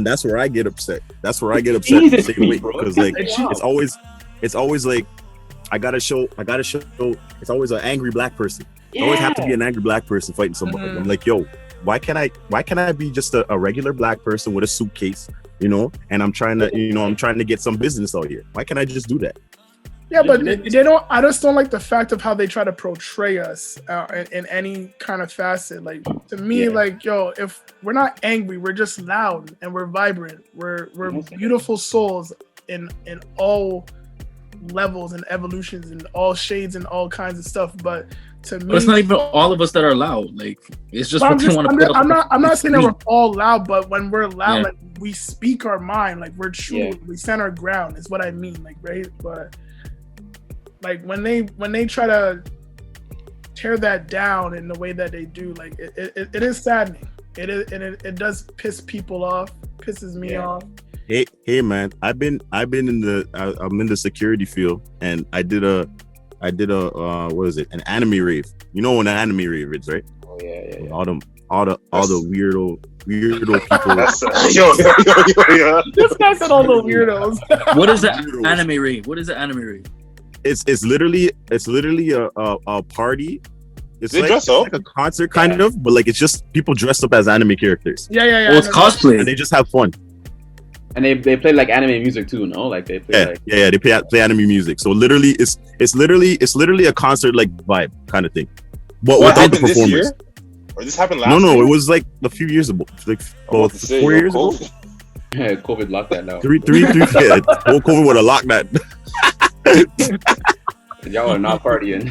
that's where I get upset. That's where I get upset because like it's always like I gotta show it's always an angry black person. It always have to be an angry black person fighting somebody. I'm like, yo, why can't I be just a regular black person with a suitcase, you know, and I'm trying to get some business out here. Why can't I just do that? Yeah, but they don't. I just don't like the fact of how they try to portray us in any kind of facet. Like to me, like yo, if we're not angry, we're just loud and we're vibrant. We're beautiful souls in all levels and evolutions and all shades and all kinds of stuff. But to me, it's not even all of us that are loud. Like it's just what they want to put up. I'm not saying that we're all loud, but when we're loud, like we speak our mind, like we're true. We stand our ground. Is what I mean. Like right, but. Like when they try to tear that down in the way that they do, like it is saddening. It does piss people off. Pisses me off. Hey man, I'm in the security field, and I did a what is it? An anime rave. You know what an anime rave is, right? Oh yeah. All the weirdo people. Yo. This guy said all the weirdos. What is the anime rave? What is the anime rave? It's literally a party. It's like a concert kind of, but like it's just people dressed up as anime characters. Yeah. Well, it's cosplay, and they just have fun. And they play like anime music too, no? Like they play they play anime music. So literally, it's literally a concert like vibe kind of thing, but without the performers. Or this happened last year? year? It was like a few years ago, like 4 years ago. Yeah, COVID locked that now. 3 whole COVID would have locked that. Y'all are not partying.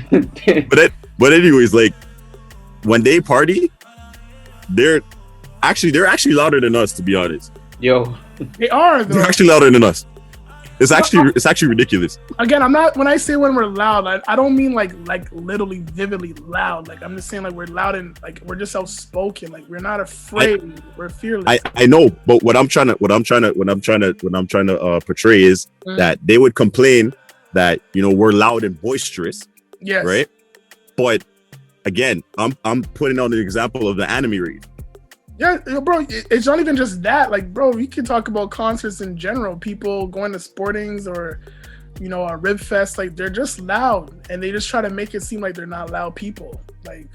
but anyways, like when they party, they're actually louder than us, to be honest. Yo, they are though. They're actually louder than us. It's actually ridiculous. Again, I'm not, when I say when we're loud, I don't mean like literally vividly loud. Like I'm just saying like we're loud and like we're just outspoken. Like we're not afraid. We're fearless. I know, but what I'm trying to portray is that they would complain that, you know, we're loud and boisterous. Yes. Right? But again, I'm putting on the example of the anime read. Yeah, bro, it's not even just that. Like, bro, we can talk about concerts in general. People going to sportings or, you know, a rib fest. Like, they're just loud, and they just try to make it seem like they're not loud people. Like,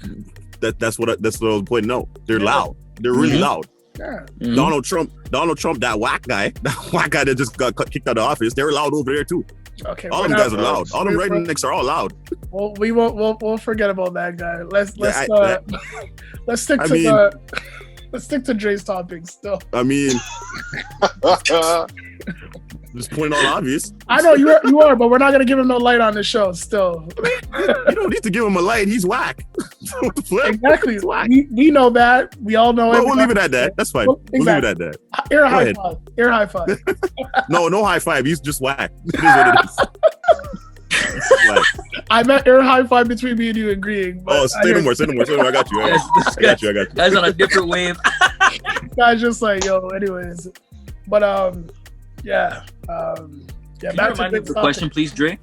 that's what I was pointing out. They're loud. They're really loud. Yeah. Mm-hmm. Donald Trump, that whack guy that just got kicked out of office. They were loud over there too. Okay, all them guys are loud. All them rednecks are all loud. Well, we'll forget about that guy. Let's stick to Dre's topics still. I mean, just pointing out obvious. I know you are, but we're not gonna give him no light on the show. Still, you don't need to give him a light. He's whack. What the flip? Exactly. He's whack. We know that. We all know it. We'll leave it at that. That's fine. We'll leave it at that. Air high five. Air high five. No high five. He's just whack. It is what it is. I meant air high five between me and you agreeing. Say no more. I got you. I got you. Guys on a different wave. Guys, just like yo. Anyways, but yeah. Can you remind me of the question, please, Dre?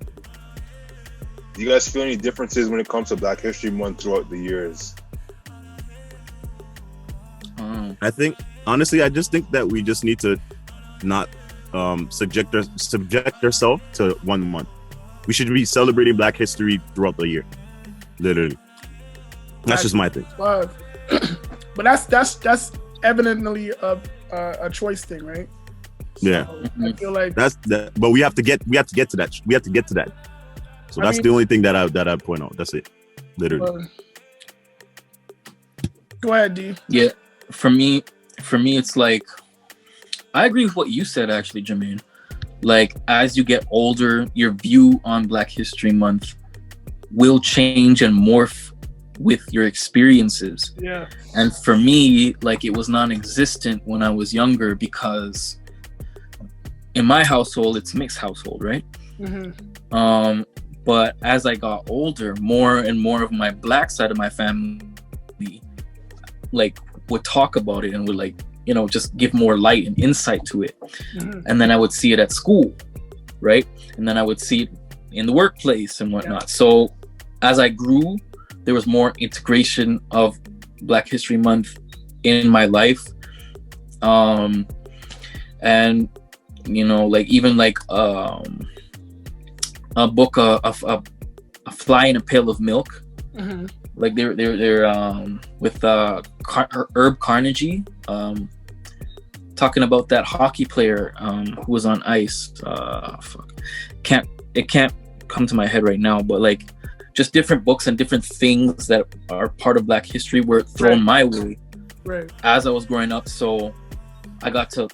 Do you guys feel any differences when it comes to Black History Month throughout the years? I think honestly, I just think that we just need to not subject ourselves to 1 month. We should be celebrating Black History throughout the year. Literally. That's just my thing. But that's evidently a choice thing, right? So yeah. I feel like that's that, but we have to get to that. We have to get to that. So that's the only thing that I point out. That's it. Literally. Go ahead, D. Yeah. For me it's like I agree with what you said, actually, Jermaine. Like, as you get older, your view on Black History Month will change and morph with your experiences. Yeah. And for me, like, it was non-existent when I was younger because in my household, it's a mixed household, right? Mm-hmm. But as I got older, more and more of my Black side of my family, like, would talk about it and would, like, you know, just give more light and insight to it. Mm-hmm. And then I would see it at school, right? And then I would see it in the workplace and whatnot. Yeah. So as I grew, there was more integration of Black History Month in my life. And, you know, like, even like a book, a Fly in a Pail of Milk. Mm-hmm. Like they're with Herb Carnegie, talking about that hockey player who was on ice. It can't come to my head right now, but like just different books and different things that are part of Black history were thrown my way as I was growing up. So I got to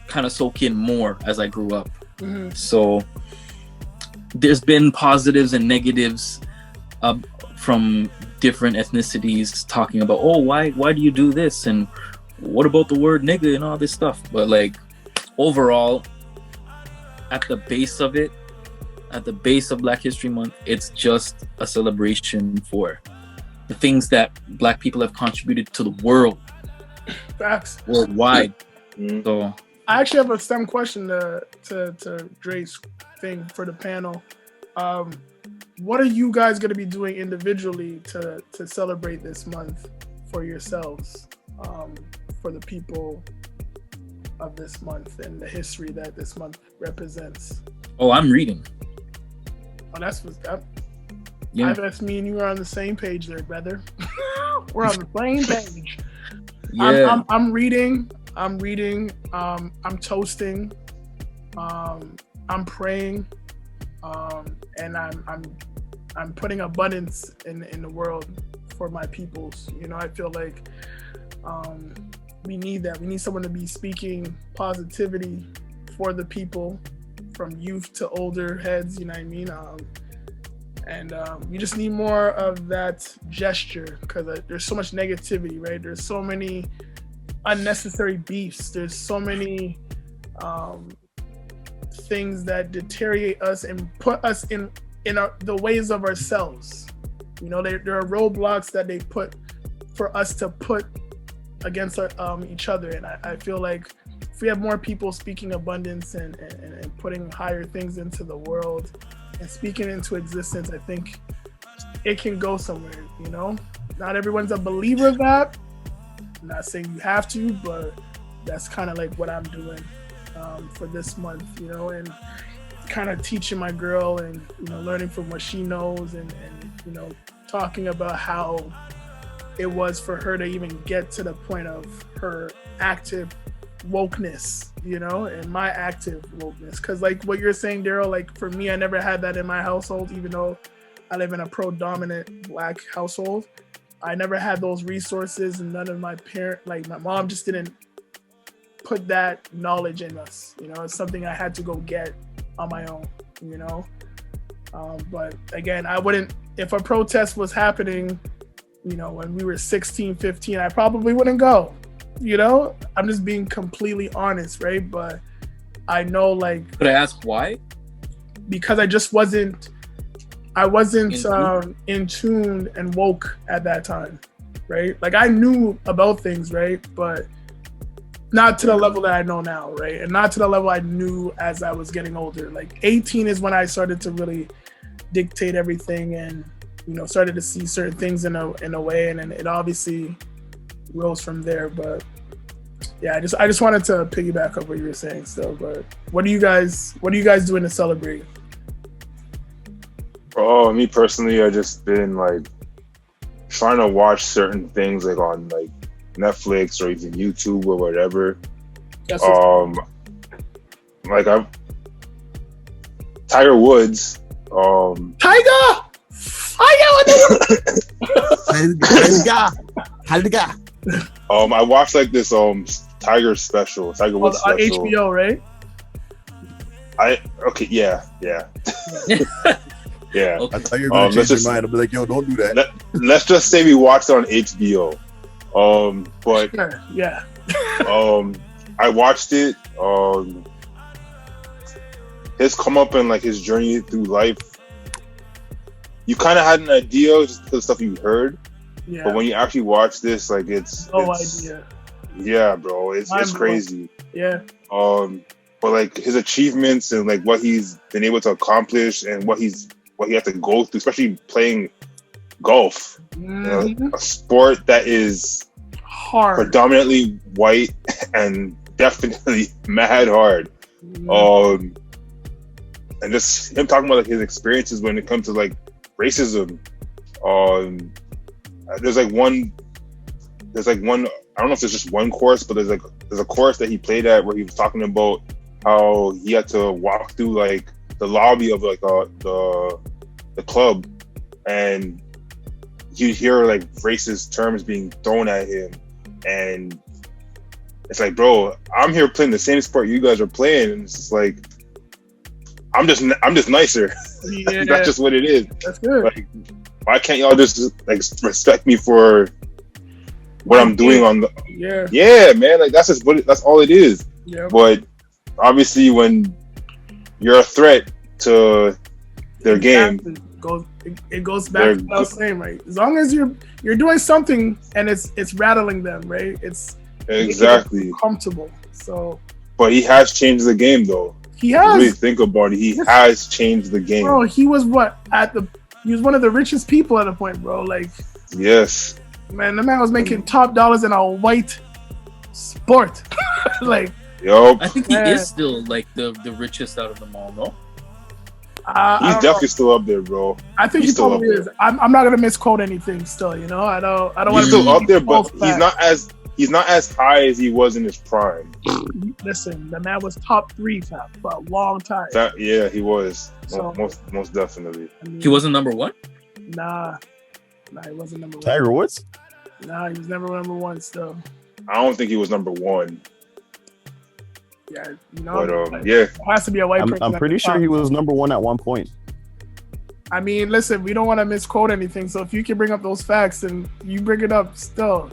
kind of soak in more as I grew up. Mm-hmm. So there's been positives and negatives from different ethnicities talking about, oh, why do you do this, and what about the word nigga and all this stuff. But like overall, at the base of it, at the base of Black History Month, it's just a celebration for the things that Black people have contributed to the world. Facts. Worldwide. So I actually have a STEM question to Dre's thing for the panel. What are you guys going to be doing individually to celebrate this month for yourselves, for the people of this month and the history that this month represents? Oh, I'm reading. Oh, that's what's up. Yeah. That's me and you are on the same page there, brother. We're on the same page. Yeah. I'm reading. I'm toasting. I'm praying. And I'm putting abundance in the world for my peoples. You know, I feel like we need that. We need someone to be speaking positivity for the people, from youth to older heads. You know what I mean? And we just need more of that gesture, because there's so much negativity, right? There's so many unnecessary beefs. There's so many things that deteriorate us and put us in the ways of ourselves. You know, there are roadblocks that they put for us to put against each other. And I feel like if we have more people speaking abundance and putting higher things into the world and speaking into existence, I think it can go somewhere. You know, not everyone's a believer of that. I'm not saying you have to, but that's kind of like what I'm doing for this month, you know, and kind of teaching my girl and, you know, learning from what she knows and you know, talking about how it was for her to even get to the point of her active wokeness, you know, and my active wokeness. Because like what you're saying, Daryl, like for me, I never had that in my household, even though I live in a pro-dominant Black household. I never had those resources, and none of my like my mom just didn't put that knowledge in us. You know, it's something I had to go get on my own, you know. But again, I wouldn't, if a protest was happening, you know, when we were 16, 15, I probably wouldn't go, you know. I'm just being completely honest, right? But I know, like, could I ask why? Because I wasn't in tune and woke at that time, right? Like I knew about things, right? But not to the level that I know now, right? And not to the level I knew as I was getting older. Like 18 is when I started to really dictate everything and, you know, started to see certain things in a way, and then it obviously rose from there. But yeah, I just wanted to piggyback up what you were saying still. But what are you guys doing to celebrate? Oh, me personally, I just been like trying to watch certain things like on like Netflix or even YouTube or whatever. Like Tiger Woods. Tiger! I watched like this Tiger special, Tiger Woods on special. HBO, right? Yeah. Yeah. Okay. I thought you were gonna change your mind. I'll be like, yo, don't do that. Let's just say we watched it on HBO. But Sure, yeah. I watched it. His come up and like his journey through life. You kind of had an idea just because of stuff you heard, Yeah. but when you actually watch this, like it's idea. Yeah, bro, it's Mind-blowing. crazy. Yeah. But like his achievements and like what he's been able to accomplish and what he had to go through, especially playing golf, Mhm. a sport that is Hard. predominantly white and definitely mad hard. Mhm. And just him talking about like his experiences when it comes to like racism. There's one. I don't know if there's just one course, but there's a course that he played at where he was talking about how he had to walk through like the lobby of like the club, and you hear like racist terms being thrown at him, and it's like, bro, I'm here playing the same sport you guys are playing, and it's just like I'm just nicer. Yeah. That's just what it is. That's good. Like, why can't y'all just like respect me for what I'm doing on the? Yeah, man. Like that's all it is. Yeah. But obviously, when you're a threat to their game, it goes back to what I was saying, right? As long as you're doing something and it's rattling them, right? It's exactly comfortable. So, but he has changed the game, though. He has. Really think about it. He has changed the game, bro. He was he was one of the richest people at a point, bro. Like, yes, man, the man was making top dollars in a white sport. Like, yo, I think he is still like the richest out of them all, no? He's definitely still up there, bro. I think he probably is. I'm not gonna misquote anything. Still, you know, I don't want to. He's still up there, but he's not as high as he was in his prime. Listen, the man was top 3 for a long time. Yeah, he was. So, most definitely. I mean, He wasn't number 1? Nah, he wasn't number 1. Tiger Woods? Nah, he was never number 1 still. I don't think he was number 1. Yeah, you know. But yeah, it has to be a white person. I'm pretty sure he was number 1 at one point. I mean, listen, we don't want to misquote anything. So if you can bring up those facts and you bring it up still.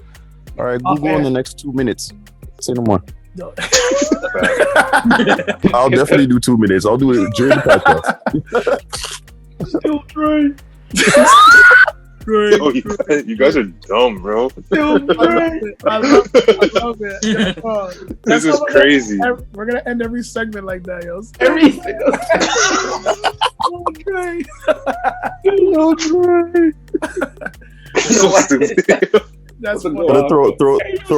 All right, Google in the next 2 minutes. Say no more. No. I'll definitely do 2 minutes. I'll do it during the podcast. Still Dre. Yo, you guys are dumb, bro. Still Dre. I love it. This is crazy. We're gonna end every segment like that, yo. Every single So stupid. That's throw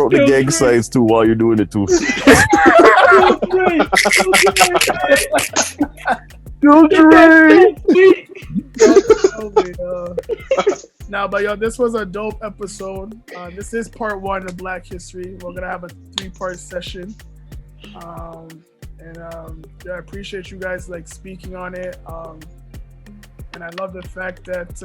the gang signs too while you're doing it too. Now, but yo, this was a dope episode. This is part 1 of Black History. We're gonna have a 3-part session. I appreciate you guys like speaking on it. And I love the fact that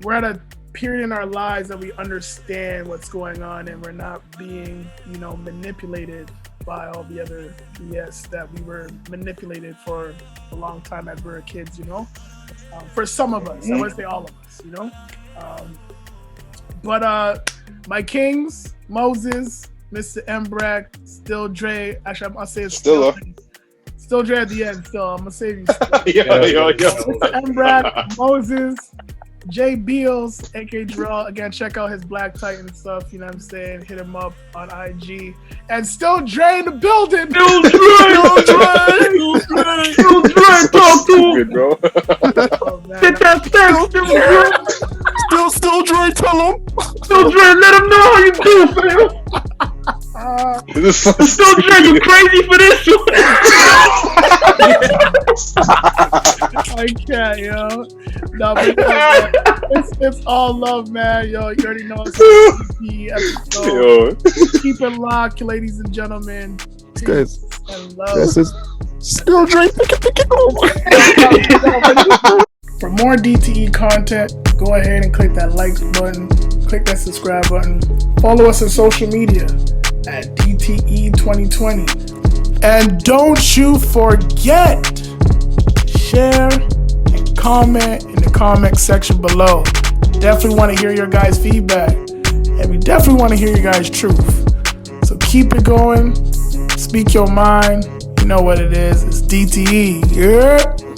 we're at a period in our lives that we understand what's going on and we're not being, manipulated by all the other BS that we were manipulated for a long time as we were kids, for some of us. I wouldn't say all of us, But my kings, Moses, Mr. Mbrak, Still Dre. Actually, I'll say it's Still Dre at the end. Still, I'm gonna save you. Yo. Mr. Mbrak, Moses, Jay Beals, aka Jarrell. Again, check out his Black Titan stuff. You know what I'm saying? Hit him up on IG. And Still Dre in the building. Still Dre, talk to him. Bro. Get that Still Dre, tell him. Still Dre, let him know how you do, fam. Still Dre, you crazy for this one. I can't, yo. No, but it's all love, man. Yo, you already know it's an episode. Keep it locked, ladies and gentlemen. Guys, and love. this is Still Dre. For more DTE content, go ahead and click that like button. click that subscribe button. Follow us on social media at DTE 2020. And don't you forget, share and comment in the comment section below. Definitely want to hear your guys' feedback. And we definitely want to hear your guys' truth. So keep it going. Speak your mind. You know what it is. It's DTE. Yeah.